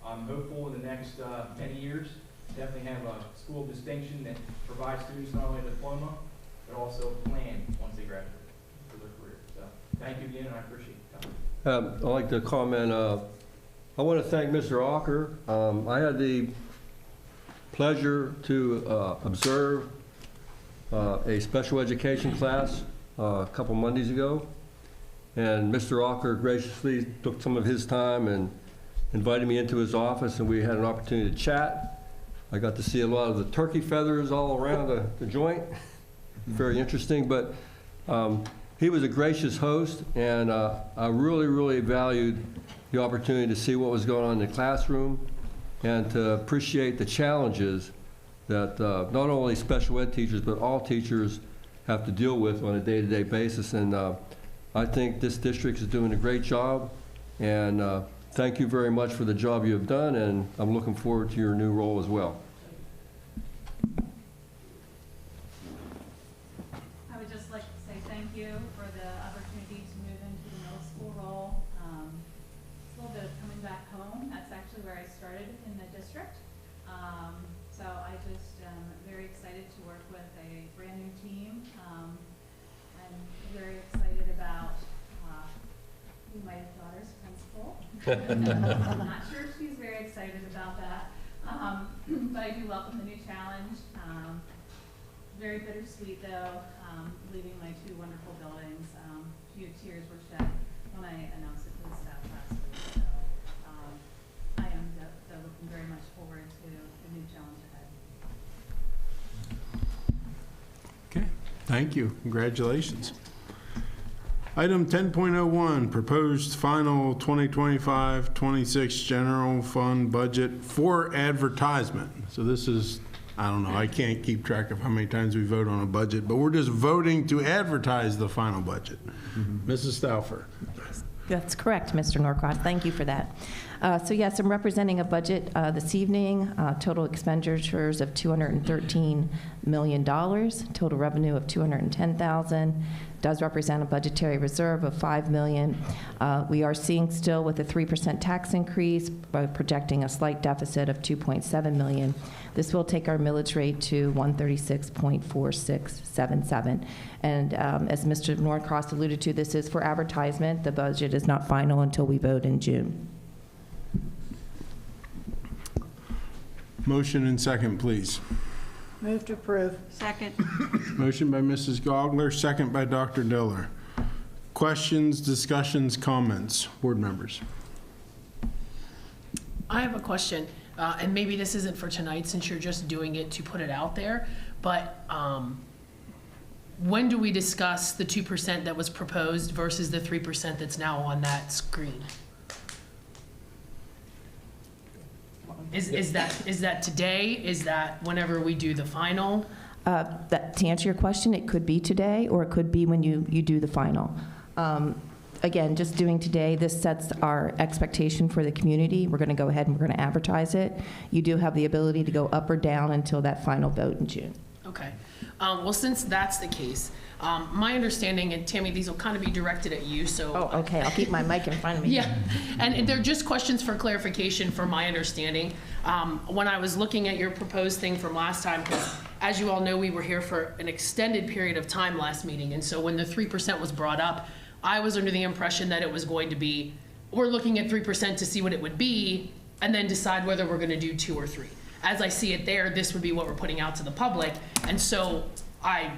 I'm hopeful in the next 10 years, definitely have a school distinction that provides students not only a diploma, but also a plan once they graduate for their career. So thank you again, and I appreciate it. I'd like to comment, I want to thank Mr. Ocker. I had the pleasure to observe a special education class a couple Mondays ago, and Mr. Ocker graciously took some of his time and invited me into his office, and we had an opportunity to chat. I got to see a lot of the turkey feathers all around the joint. Very interesting, but he was a gracious host, and I really, really valued the opportunity to see what was going on in the classroom and to appreciate the challenges that not only special ed teachers, but all teachers have to deal with on a day-to-day basis. And I think this district is doing a great job, and thank you very much for the job you have done, and I'm looking forward to your new role as well. I would just like to say thank you for the opportunity to move into the middle school role. It's a little bit of coming back home. That's actually where I started in the district. So I just am very excited to work with a brand new team. I'm very excited about my daughter's principal. I'm not sure if she's very excited about that, but I do welcome the new challenge. Very bittersweet though, leaving my two wonderful buildings. A few tears were shed when I announced it to the staff last week. So I am looking very much forward to the new challenge ahead. Okay, thank you. Congratulations. Item 10.01, proposed final 2025-26 general fund budget for advertisement. So this is, I don't know, I can't keep track of how many times we vote on a budget, but we're just voting to advertise the final budget. Mrs. Stauffer. That's correct, Mr. Norcross. Thank you for that. So yes, I'm representing a budget this evening, total expenditures of $213 million, total revenue of $210,000, does represent a budgetary reserve of $5 million. We are seeing still with a 3% tax increase, projecting a slight deficit of $2.7 million. This will take our millage rate to 136.4677. And as Mr. Norcross alluded to, this is for advertisement. The budget is not final until we vote in June. Motion and second, please. Move to approve. Second. Motion by Mrs. Gogler, second by Dr. Diller. Questions, discussions, comments? Board members. I have a question, and maybe this isn't for tonight since you're just doing it to put it out there, but when do we discuss the 2% that was proposed versus the 3% that's now on that screen? Is that today? Is that whenever we do the final? To answer your question, it could be today, or it could be when you do the final. Again, just doing today, this sets our expectation for the community. We're going to go ahead and we're going to advertise it. You do have the ability to go up or down until that final vote in June. Okay. Well, since that's the case, my understanding, and Tammy, these will kind of be directed at you, so. Oh, okay. I'll keep my mic in front of me. Yeah, and they're just questions for clarification from my understanding. When I was looking at your proposed thing from last time, because as you all know, we were here for an extended period of time last meeting, and so when the 3% was brought up, I was under the impression that it was going to be, we're looking at 3% to see what it would be, and then decide whether we're going to do 2 or 3. As I see it there, this would be what we're putting out to the public, and so I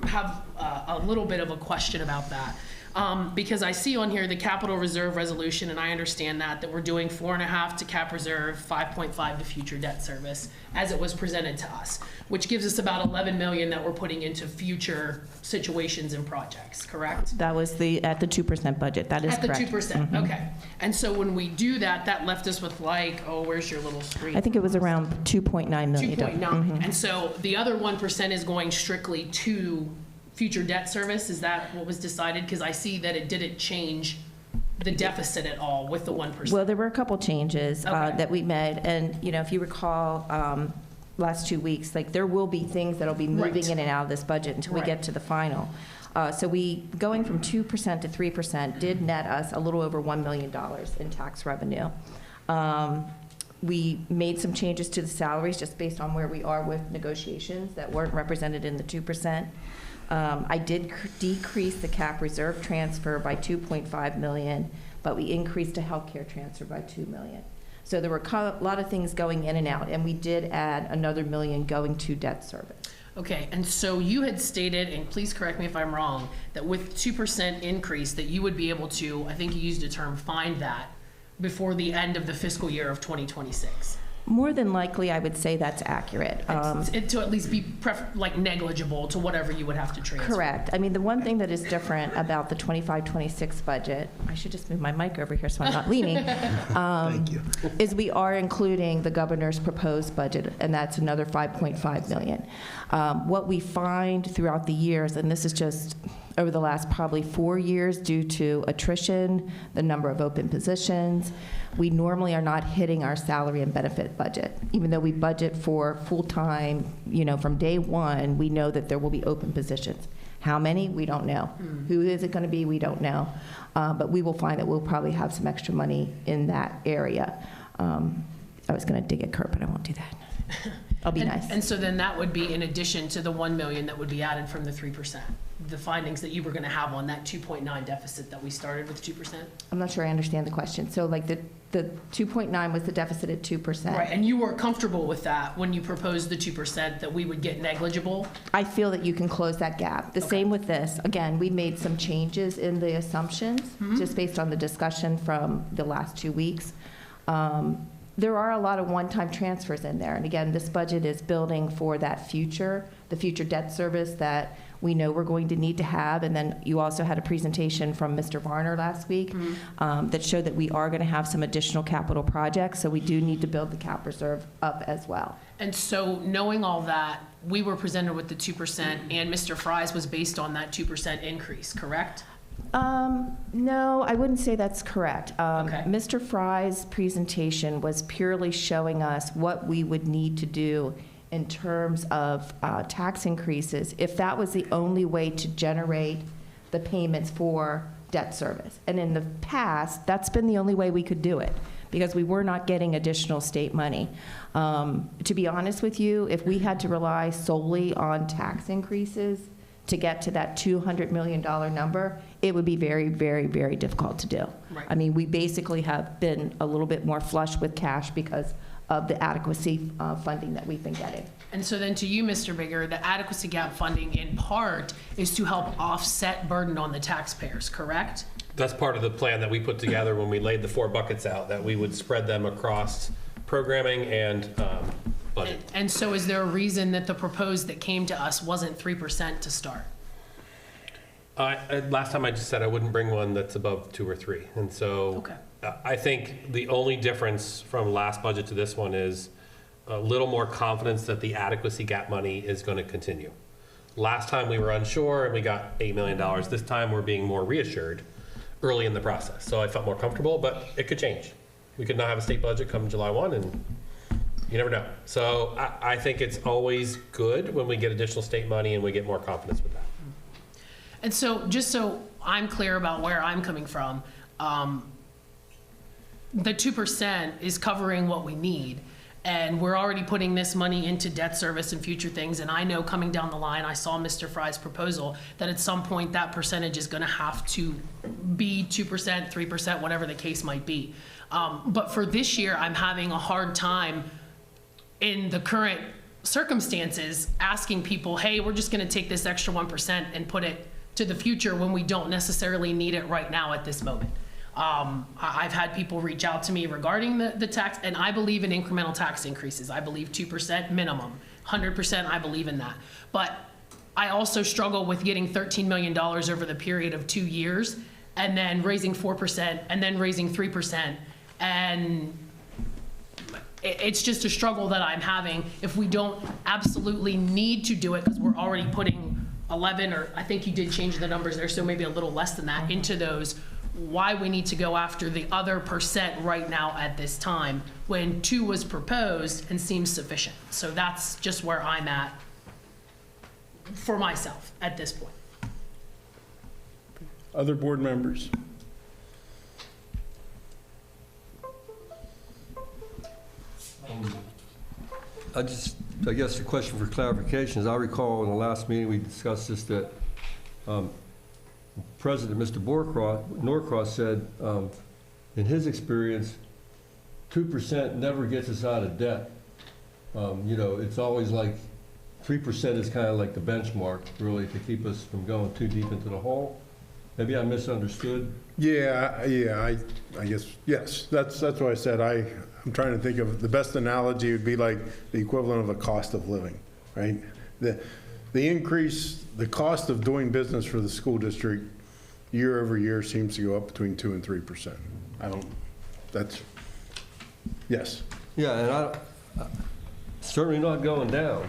have a little bit of a question about that. Because I see on here the capital reserve resolution, and I understand that we're doing 4.5 to cap reserve, 5.5 to future debt service, as it was presented to us, which gives us about 11 million that we're putting into future situations and projects, correct? That was at the 2% budget. That is correct. At the 2%, okay. And so when we do that, that left us with like, oh, where's your little screen? I think it was around 2.9 million. 2.9, and so the other 1% is going strictly to future debt service. Is that what was decided? Because I see that it didn't change the deficit at all with the 1%. Well, there were a couple changes Okay. that we made, and if you recall, last 2 weeks, like there will be things that'll be moving Right. in and out of this budget until we Right. get to the final. So we going from 2% to 3% did net us a little over $1 million in tax revenue. We made some changes to the salaries just based on where we are with negotiations that weren't represented in the 2%. I did decrease the cap reserve transfer by 2.5 million, but we increased a healthcare transfer by 2 million. So there were a lot of things going in and out, and we did add another $1 million going to debt service. Okay, and so you had stated, and please correct me if I'm wrong, that with 2% increase that you would be able to, I think you used the term, find that before the end of the fiscal year of 2026. More than likely, I would say that's accurate. To at least be negligible to whatever you would have to transfer. Correct. I mean, the one thing that is different about the 25-26 budget, I should just move my mic over here so I'm not leaning, Thank you. is we are including the governor's proposed budget, and that's another 5.5 million. What we find throughout the years, and this is just over the last probably 4 years due to attrition, the number of open positions, we normally are not hitting our salary and benefit budget. Even though we budget for full-time, from day one, we know that there will be open positions. How many? We don't know. Who is it going to be? We don't know. But we will find that we'll probably have some extra money in that area. I was going to dig at Kurt, but I won't do that. I'll be nice. And so then that would be in addition to the 1 million that would be added from the 3%, the findings that you were going to have on that 2.9 deficit that we started with 2%? I'm not sure I understand the question. So like the 2.9 was the deficit at 2%. Right, and you were comfortable with that when you proposed the 2%, that we would get negligible? I feel that you can close that gap. The same with this. Again, we made some changes in the assumptions, just based on the discussion from the last 2 weeks. There are a lot of one-time transfers in there. And again, this budget is building for that future, the future debt service that we know we're going to need to have. And then you also had a presentation from Mr. Varner last week that showed that we are going to have some additional capital projects. So we do need to build the cap reserve up as well. And so knowing all that, we were presented with the 2%, and Mr. Fry's was based on that 2% increase, correct? No, I wouldn't say that's correct. Okay. Mr. Fry's presentation was purely showing us what we would need to do in terms of tax increases. If that was the only way to generate the payments for debt service. And in the past, that's been the only way we could do it, because we were not getting additional state money. To be honest with you, if we had to rely solely on tax increases to get to that $200 million number, it would be very, very, very difficult to do. Right. I mean, we basically have been a little bit more flush with cash because of the adequacy funding that we've been getting. And so then to you, Mr. Bigger, the adequacy gap funding in part is to help offset burden on the taxpayers, correct? That's part of the plan that we put together when we laid the 4 buckets out, that we would spread them across programming and budget. And so is there a reason that the proposed that came to us wasn't 3% to start? Last time I just said I wouldn't bring one that's above 2 or 3. And so Okay. I think the only difference from last budget to this one is a little more confidence that the adequacy gap money is going to continue. Last time we were unsure and we got $8 million. This time we're being more reassured early in the process. So I felt more comfortable, but it could change. We could not have a state budget come July 1, and you never know. So I think it's always good when we get additional state money and we get more confidence with that. And so, just so I'm clear about where I'm coming from, the 2% is covering what we need. And we're already putting this money into debt service and future things. And I know coming down the line, I saw Mr. Fry's proposal that at some point that percentage is going to have to be 2%, 3%, whatever the case might be. But for this year, I'm having a hard time in the current circumstances asking people, hey, we're just going to take this extra 1% and put it to the future when we don't necessarily need it right now at this moment. I've had people reach out to me regarding the tax, and I believe in incremental tax increases. I believe 2% minimum, 100% I believe in that. But I also struggle with getting $13 million over the period of 2 years, and then raising 4%, and then raising 3%. And it's just a struggle that I'm having if we don't absolutely need to do it, because we're already putting 11, or I think you did change the numbers there, so maybe a little less than that, into those. Why we need to go after the other percent right now at this time when 2 was proposed and seems sufficient. So that's just where I'm at for myself at this point. Other board members? I guess the question for clarification is, I recall in the last meeting we discussed this, that President Mr. Norcross said, in his experience, 2% never gets us out of debt. You know, it's always like 3% is kind of like the benchmark, really, to keep us from going too deep into the hole. Maybe I misunderstood. Yeah, I guess, yes, that's why I said I'm trying to think of, the best analogy would be like the equivalent of a cost of living, right? The increase, the cost of doing business for the school district year over year seems to go up between 2 and 3%. Yes. Yeah, and I certainly not going down.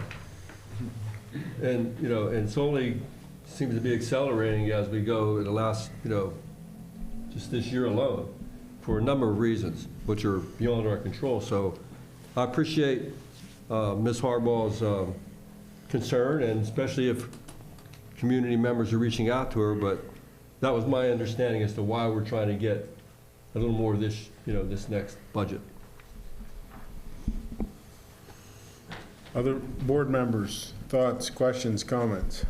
And, you know, and it's only seems to be accelerating as we go in the last, you know, just this year alone, for a number of reasons, which are beyond our control. So I appreciate Ms. Harbaugh's concern, and especially if community members are reaching out to her, but that was my understanding as to why we're trying to get a little more of this, you know, this next budget. Other board members, thoughts, questions, comments?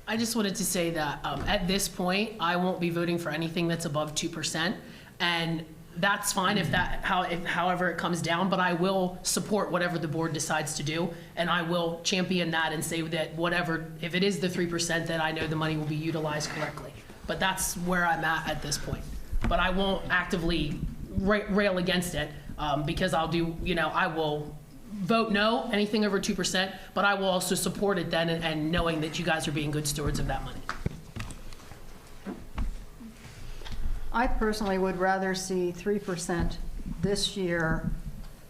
I just wanted to say that at this point, I won't be voting for anything that's above 2%. And that's fine if however it comes down, but I will support whatever the board decides to do. And I will champion that and say that whatever, if it is the 3%, that I know the money will be utilized correctly. But that's where I'm at this point. But I won't actively rail against it because I'll do, you know, I will vote no, anything over 2%, but I will also support it then, and knowing that you guys are being good stewards of that money. I personally would rather see 3% this year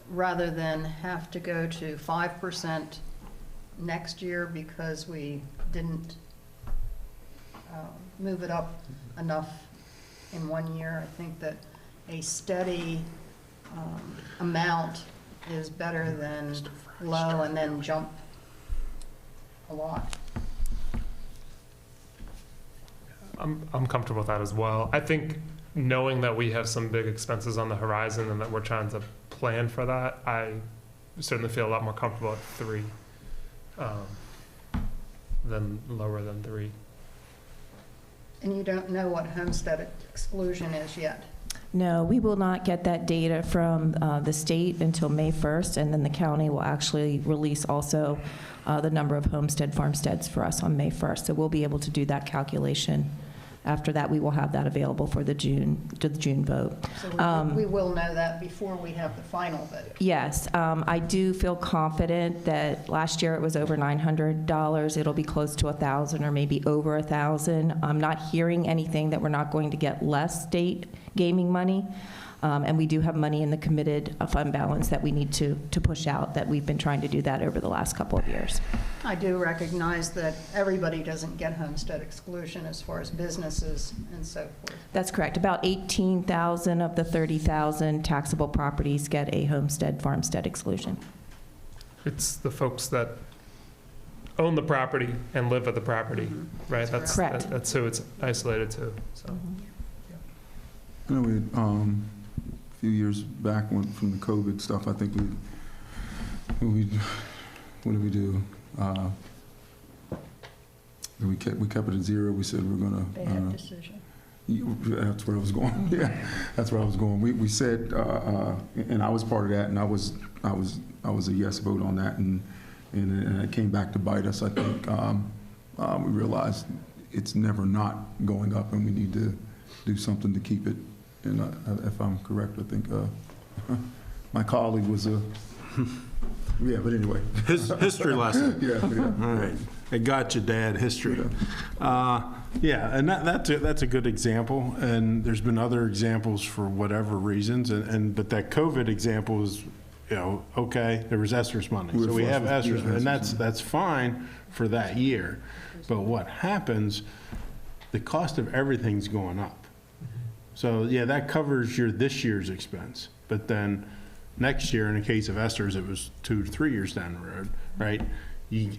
rather than have to go to 5% next year because we didn't move it up enough in 1 year. I think that a steady amount is better than low and then jump a lot. I'm comfortable with that as well. I think knowing that we have some big expenses on the horizon and that we're trying to plan for that, I certainly feel a lot more comfortable at 3 than lower than 3. And you don't know what homestead exclusion is yet. No, we will not get that data from the state until May 1st, and then the county will actually release also the number of homestead farmsteads for us on May 1st. So we'll be able to do that calculation. After that, we will have that available for the June vote. So we will know that before we have the final vote. Yes, I do feel confident that last year it was over $900. It'll be close to 1,000 or maybe over 1,000. I'm not hearing anything that we're not going to get less state gaming money. And we do have money in the committed fund balance that we need to push out, that we've been trying to do that over the last couple of years. I do recognize that everybody doesn't get homestead exclusion as far as businesses and so forth. That's correct. About 18,000 of the 30,000 taxable properties get a homestead farmstead exclusion. It's the folks that own the property and live at the property, right? That's correct. That's who it's isolated to, so. I know we, a few years back from the COVID stuff, I think what did we do? We kept it at 0. We said we're gonna. Bad decision. That's where I was going. Yeah, that's where I was going. We said, and I was part of that, and I was a yes vote on that, and it came back to bite us. I think we realized it's never not going up, and we need to do something to keep it. And if I'm correct, I think my colleague was a. Yeah, but anyway. History lesson. Yeah. All right. I got you, Dad, history. Yeah, and that's a good example, and there's been other examples for whatever reasons, but that COVID example is, okay, there was ESSER's money. So we have ESSER's, and that's fine for that year. But what happens, the cost of everything's going up. So, yeah, that covers this year's expense. But then next year, in the case of ESSER's, it was 2 to 3 years down the road, right?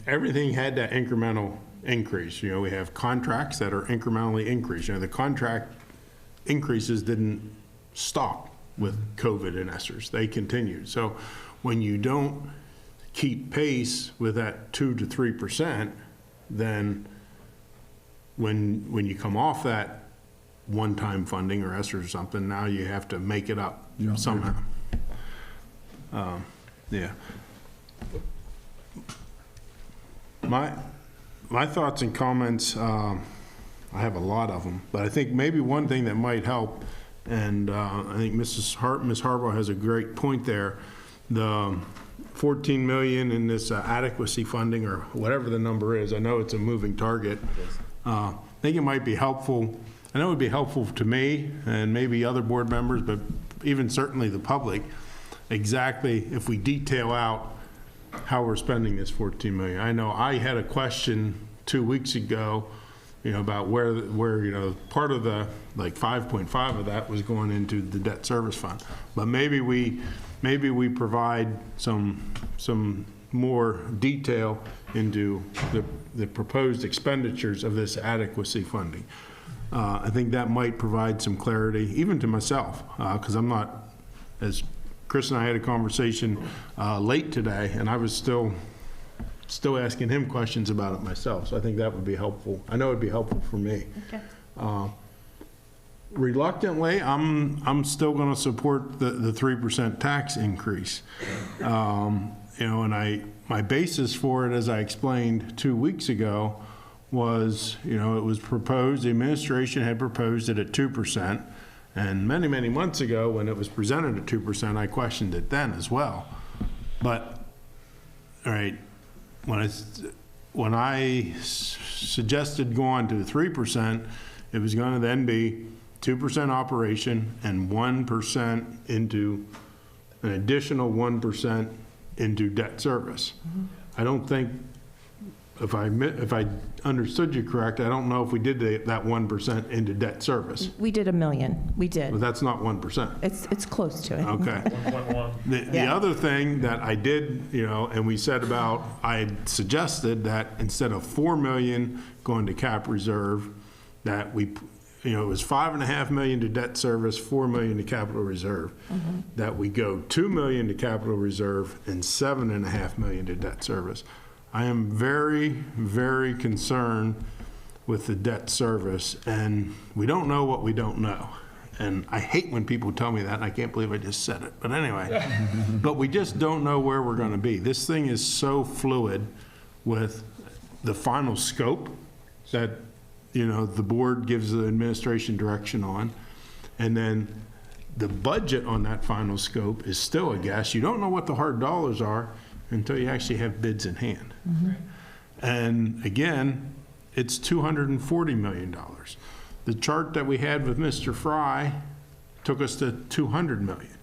Everything had that incremental increase. We have contracts that are incrementally increased. The contract increases didn't stop with COVID and ESSER's. They continued. So when you don't keep pace with that 2 to 3%, then when you come off that one-time funding or ESSER or something, now you have to make it up somehow. Yeah. My thoughts and comments, I have a lot of them, but I think maybe one thing that might help, and I think Ms. Harbaugh has a great point there, the $14 million in this adequacy funding or whatever the number is. I know it's a moving target. I think it might be helpful. I know it would be helpful to me and maybe other board members, but even certainly the public, exactly if we detail out how we're spending this $14 million. I know I had a question 2 weeks ago, about where part of the 5.5 of that was going into the debt service fund. But maybe we provide some more detail into the proposed expenditures of this adequacy funding. I think that might provide some clarity, even to myself, because I'm not, as Chris and I had a conversation late today, and I was still asking him questions about it myself. So I think that would be helpful. I know it would be helpful for me. Okay. Reluctantly, I'm still going to support the 3% tax increase. And my basis for it, as I explained 2 weeks ago, was, it was proposed, the administration had proposed it at 2%, and many, many months ago, when it was presented at 2%, I questioned it then as well. But, all right, when I suggested going to 3%, it was going to then be 2% operation and 1% into, an additional 1% into debt service. I don't think if I understood you correct, I don't know if we did that 1% into debt service. We did $1 million. We did. But that's not 1%. It's close to it. Okay. 1.1. The other thing that I did, and we said about, I suggested that instead of 4 million going to cap reserve, that we, it was 5.5 million to debt service, 4 million to capital reserve. That we go 2 million to capital reserve and 7.5 million to debt service. I am very, very concerned with the debt service, and we don't know what we don't know. And I hate when people tell me that, and I can't believe I just said it. But anyway, but we just don't know where we're going to be. This thing is so fluid with the final scope that, the board gives the administration direction on. And then the budget on that final scope is still a guess. You don't know what the hard dollars are until you actually have bids in hand. And again, it's $240 million. The chart that we had with Mr. Fry took us to 200 million.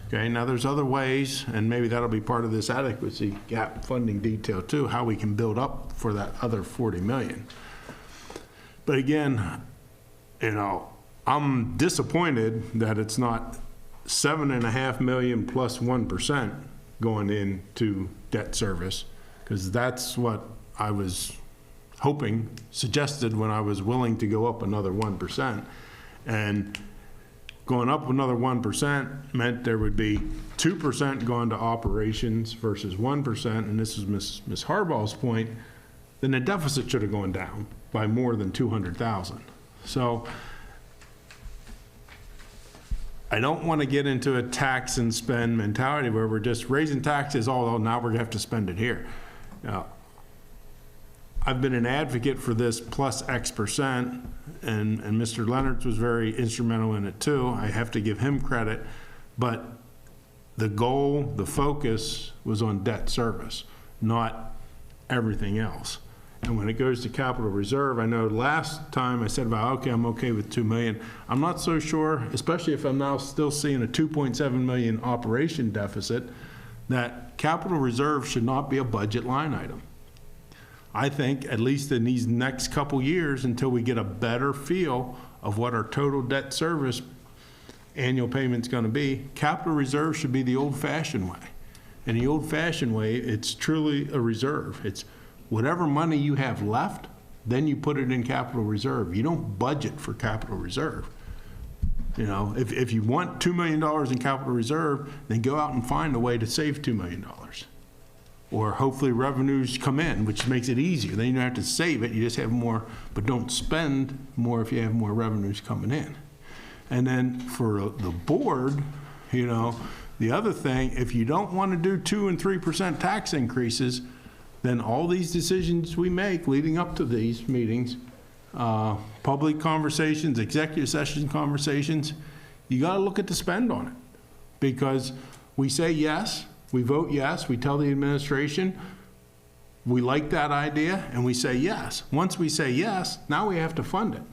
Okay, now there's other ways, and maybe that'll be part of this adequacy gap funding detail too, how we can build up for that other 40 million. But again, I'm disappointed that it's not 7.5 million plus 1% going into debt service, because that's what I was hoping, suggested when I was willing to go up another 1%. And going up another 1% meant there would be 2% going to operations versus 1%, and this is Ms. Harbaugh's point, then the deficit should have gone down by more than 200,000. So I don't want to get into a tax and spend mentality where we're just raising taxes, although now we're going to have to spend it here. I've been an advocate for this plus X%, and Mr. Leonard was very instrumental in it too. I have to give him credit, but the goal, the focus was on debt service, not everything else. And when it goes to capital reserve, I know last time I said about, okay, I'm okay with 2 million. I'm not so sure, especially if I'm now still seeing a 2.7 million operation deficit, that capital reserve should not be a budget line item. I think, at least in these next couple years, until we get a better feel of what our total debt service annual payment's going to be, capital reserve should be the old-fashioned way. In the old-fashioned way, it's truly a reserve. It's whatever money you have left, then you put it in capital reserve. You don't budget for capital reserve. If you want $2 million in capital reserve, then go out and find a way to save $2 million. Or hopefully revenues come in, which makes it easier. Then you don't have to save it, you just have more, but don't spend more if you have more revenues coming in. And then for the board, the other thing, if you don't want to do 2% and 3% tax increases, then all these decisions we make leading up to these meetings, public conversations, executive session conversations, you got to look at the spend on it. Because we say yes, we vote yes, we tell the administration we like that idea, and we say yes. Once we say yes, now we have to fund it.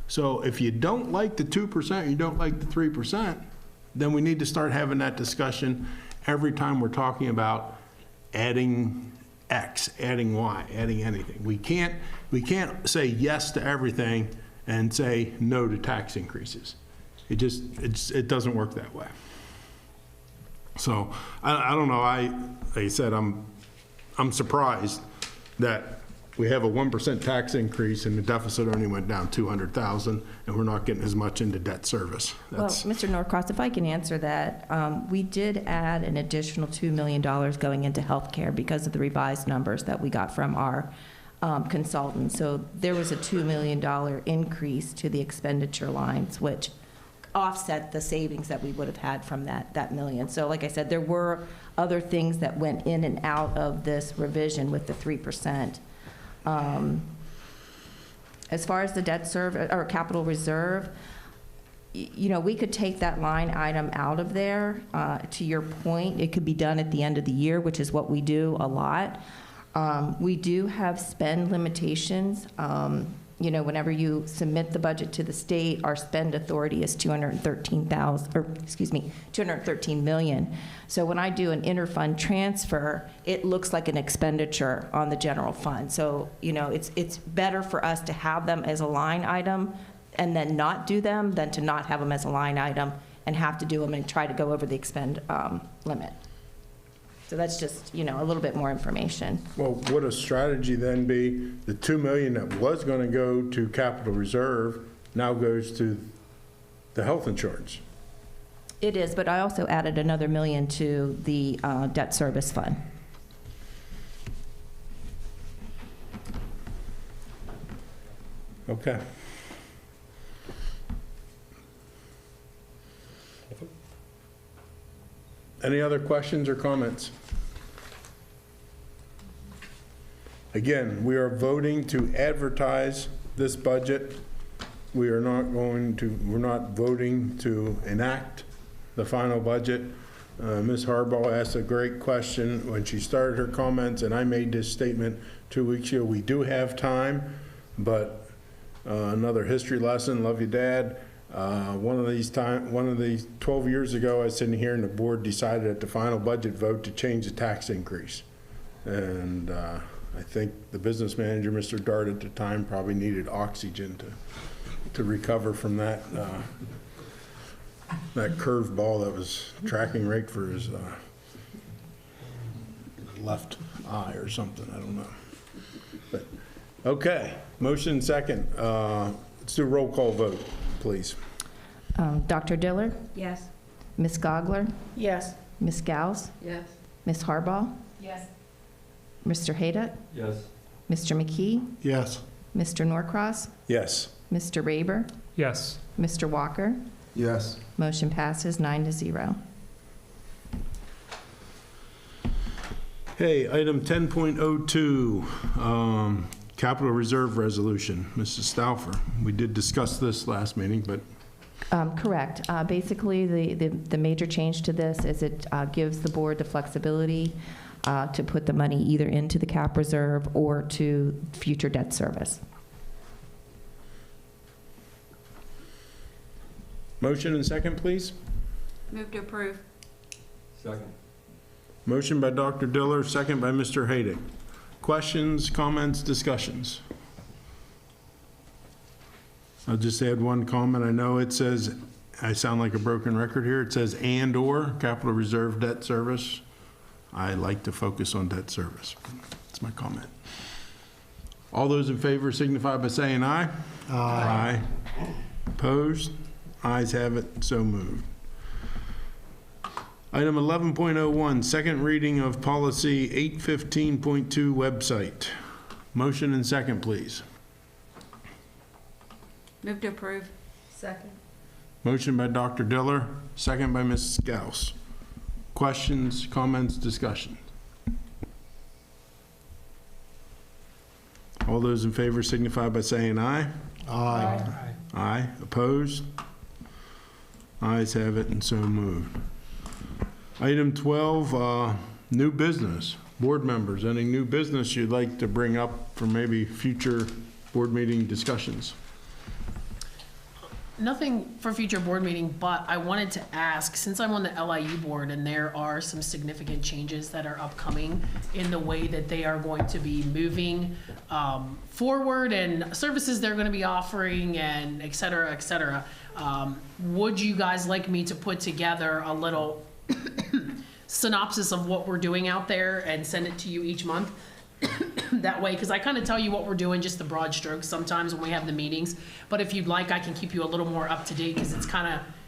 So if you don't like the 2%, you don't like the 3%, then we need to start having that discussion every time we're talking about adding X, adding Y, adding anything. We can't say yes to everything and say no to tax increases. It doesn't work that way. So I don't know. Like I said, I'm surprised that we have a 1% tax increase and the deficit only went down 200,000, and we're not getting as much into debt service. Well, Mr. Norcross, if I can answer that, we did add an additional $2 million going into healthcare because of the revised numbers that we got from our consultant. So there was a $2 million increase to the expenditure lines, which offset the savings that we would have had from that million. So like I said, there were other things that went in and out of this revision with the 3%. As far as the debt service or capital reserve, we could take that line item out of there. To your point, it could be done at the end of the year, which is what we do a lot. We do have spend limitations. you know, whenever you submit the budget to the state, our spend authority is 213 million. So when I do an interfund transfer, it looks like an expenditure on the general fund. So, you know, it's better for us to have them as a line item and then not do them than to not have them as a line item and have to do them and try to go over the expend limit. So that's just, you know, a little bit more information. Well, would a strategy then be the 2 million that was going to go to capital reserve now goes to the health insurance? It is, but I also added another $1 million to the debt service fund. Okay. Any other questions or comments? Again, we are voting to advertise this budget. We're not voting to enact the final budget. Ms. Harbaugh asked a great question when she started her comments, and I made this statement 2 weeks ago. We do have time, but another history lesson, love you, Dad. One of these 12 years ago, I was sitting here and the board decided at the final budget vote to change the tax increase. And I think the business manager, Mr. Dart, at the time probably needed oxygen to recover from that curved ball that was tracking right for his left eye or something, I don't know. But, okay, motion second. Let's do a roll call vote, please. Dr. Diller? Yes. Ms. Gogler? Yes. Ms. Gauss? Yes. Ms. Harbaugh? Yes. Mr. Haydutt? Yes. Mr. McKee? Yes. Mr. Norcross? Yes. Mr. Raber? Yes. Mr. Walker? Yes. Motion passes 9-0. Okay, item 10.02, capital reserve resolution. Mrs. Stauffer, we did discuss this last meeting, but Correct. Basically, the major change to this is it gives the board the flexibility to put the money either into the cap reserve or to future debt service. motion and second, please. Move to approve. Second. Motion by Dr. Diller, second by Mr. Haydick. Questions, comments, discussions? I'll just add one comment. I know it says, I sound like a broken record here, it says and/or capital reserve debt service. I like to focus on debt service. That's my comment. All those in favor signify by saying aye. Aye. Opposed? Ayes have it, so moved. Item 11.01, second reading of policy 815.2 website. Motion and second, please. Move to approve. Second. Motion by Dr. Diller, second by Mrs. Gauss. Questions, comments, discussion? All those in favor signify by saying aye. Aye. Aye. Opposed? Ayes have it, and so moved. Item 12, new business. Board members, any new business you'd like to bring up for maybe future board meeting discussions? Nothing for future board meeting, but I wanted to ask, since I'm on the LIU board and there are some significant changes that are upcoming in the way that they are going to be moving forward and services they're going to be offering and et cetera, would you guys like me to put together a little synopsis of what we're doing out there and send it to you each month? That way, because I kind of tell you what we're doing, just the broad strokes sometimes when we have the meetings. But if you'd like, I can keep you a little more up to date because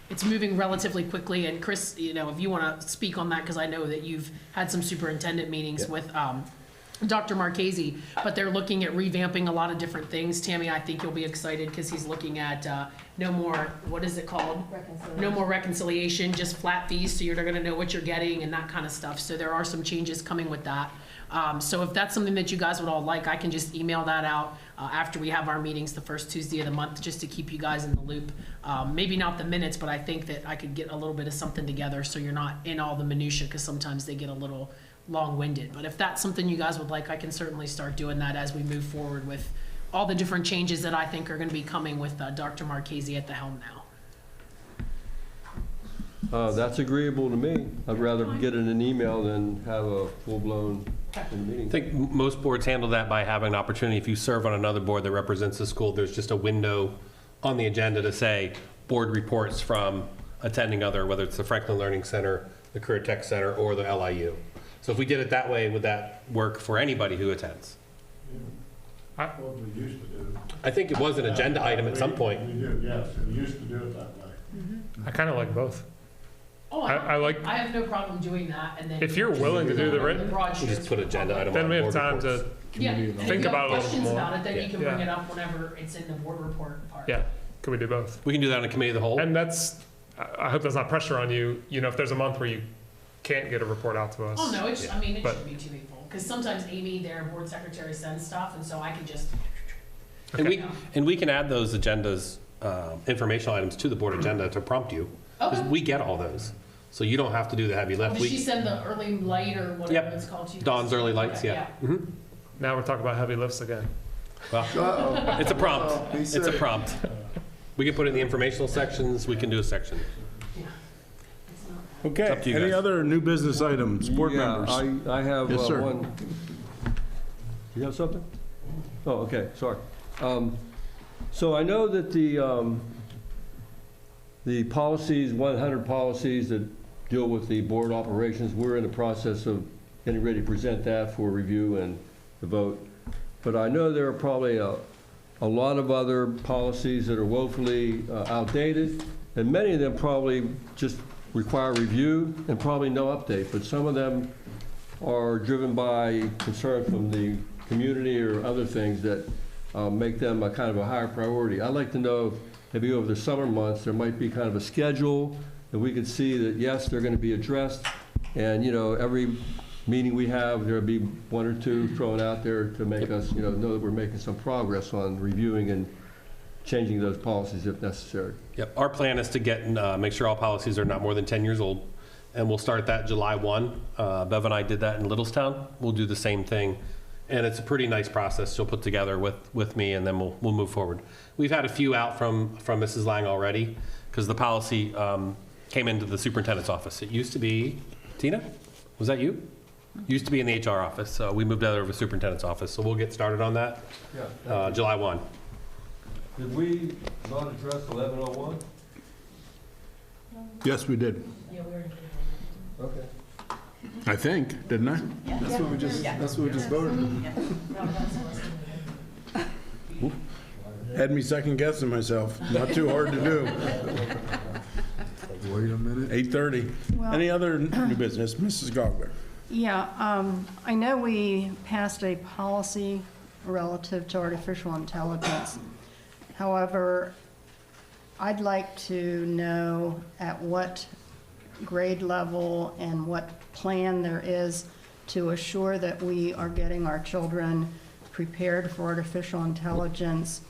it's moving relatively quickly. And Chris, you know, if you want to speak on that, because I know that you've had some superintendent meetings with Dr. Marchese, but they're looking at revamping a lot of different things. Tammy, I think you'll be excited because he's looking at no more, what is it called? No more reconciliation, just flat fees, so you're going to know what you're getting and that kind of stuff. So there are some changes coming with that. So if that's something that you guys would all like, I can just email that out after we have our meetings the first Tuesday of the month, just to keep you guys in the loop. Maybe not the minutes, but I think that I could get a little bit of something together so you're not in all the minutia, because sometimes they get a little long-winded. But if that's something you guys would like, I can certainly start doing that as we move forward with all the different changes that I think are going to be coming with Dr. Marchese at the helm now. That's agreeable to me. I'd rather get it in an email than have a full-blown meeting. I think most boards handle that by having an opportunity. If you serve on another board that represents the school, there's just a window on the agenda to say board reports from attending other, whether it's the Franklin Learning Center, the Career Tech Center, or the LIU. So if we did it that way, would that work for anybody who attends? What we used to do. I think it was an agenda item at some point. We did, yes, we used to do it that way. I kind of like both. Oh, I like, I have no problem doing that, and then. if you're willing to do the written, broad You just strokes put for agenda public. item then on we have board time reports. to, Yeah, and if think you about it have a little questions more. about it, then you can Yeah. bring it up whenever it's in the board report part. yeah, could we do both? We can do that on a committee of the whole. And that's, I hope that's not pressure on you, you know, if there's a month where you can't get a report out to us. Oh, no, it's, I mean, it But- shouldn't be too painful, because sometimes Amy, their board secretary, sends stuff, and so I can just, And we can add those agendas, informational items to the board agenda to prompt you. Because Okay. we get all those. So you don't have to do the heavy lift. did she send the early light or whatever Yep. it's called to you? Dawn's early lights, yeah. Mhm. Now we're talking about heavy lifts again. Well, it's a prompt. He It's a said- prompt. We can put it in the informational sections, we can do a section. Okay, up to you any guys. other new business items, board Yeah, members? I have Yes, sir. one. You have something? Oh, okay, sorry. So I know that the policies, 100 policies that deal with the board operations, we're in the process of getting ready to present that for review and the vote. But I know there are probably a lot of other policies that are woefully outdated, and many of them probably just require review and probably no update, but some of them are driven by concern from the community or other things that make them a kind of a higher priority. I'd like to know if maybe over the summer months, there might be kind of a schedule that we could see that, yes, they're going to be addressed, and, you know, every meeting we have, there'll be one or two thrown out there to make us, you know that we're making some progress on reviewing and changing those policies if necessary. Yep, our plan is to get, make sure all policies are not more than 10 years old, and we'll start that July 1. Bev and I did that in Littlestown. We'll do the same thing, and it's a pretty nice process she'll put together with me, and then we'll move forward. We've had a few out from Mrs. Lang already, because the policy came into the superintendent's office. It used to be, Tina, was that you? Used to be in the HR office, so we moved that over to the superintendent's office, so we'll get started on that July 1. Did we not address 1101? Yes, we did. Yeah, we're. Okay. I think, didn't I? That's what we just voted on. Had me second guessing myself. Not too hard to do. Wait a minute. 8:30. Well- Any other new business? Mrs. Gogler? Yeah, I know we passed a policy relative to artificial intelligence. However, I'd like to know at what grade level and what plan there is to assure that we are getting our children prepared for artificial intelligence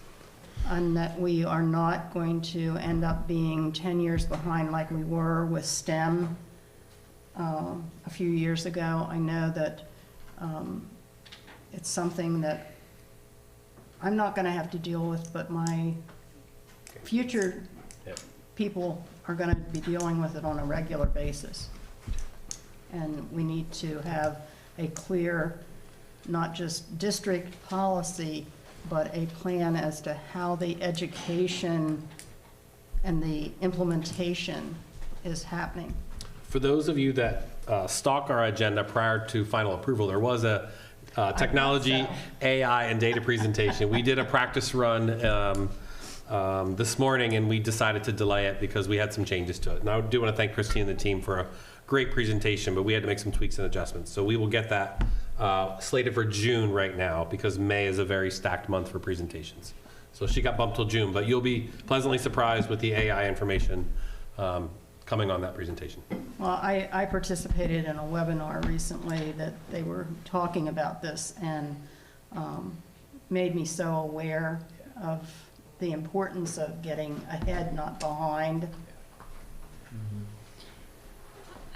and that we are not going to end up being 10 years behind like we were with STEM a few years ago. I know that it's something that I'm not going to have to deal with, but my future people are going to be dealing with it on a regular basis. And we need to have a clear, not just district policy, but a plan as to how the education and the implementation is happening. For those of you that stalk our agenda prior to final approval, there was a technology, AI, and data presentation. We did a practice run this morning, and we decided to delay it because we had some changes to it. And I do want to thank Christine and the team for a great presentation, but we had to make some tweaks and adjustments. So we will get that slated for June right now, because May is a very stacked month for presentations. So she got bumped till June, but you'll be pleasantly surprised with the AI information coming on that presentation. Well, I participated in a webinar recently that they were talking about this and made me so aware of the importance of getting ahead, not behind.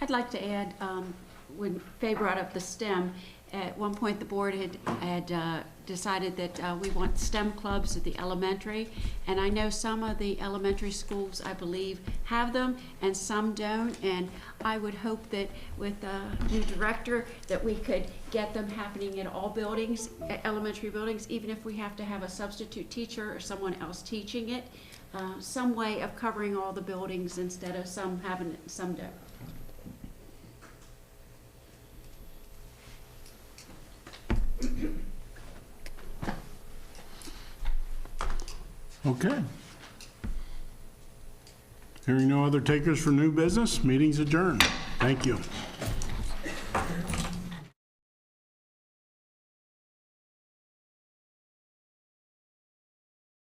I'd like to add, when Faye brought up the STEM, at one point, the board had decided that we want STEM clubs at the elementary, and I know some of the elementary schools, I believe, have them, and some don't, and I would hope that with the new director, that we could get them happening at all buildings, elementary buildings, even if we have to have a substitute teacher or someone else teaching it, some way of covering all the buildings instead of some having it, some don't. Okay. Hearing no other takers for new business, meeting's adjourned. Thank you.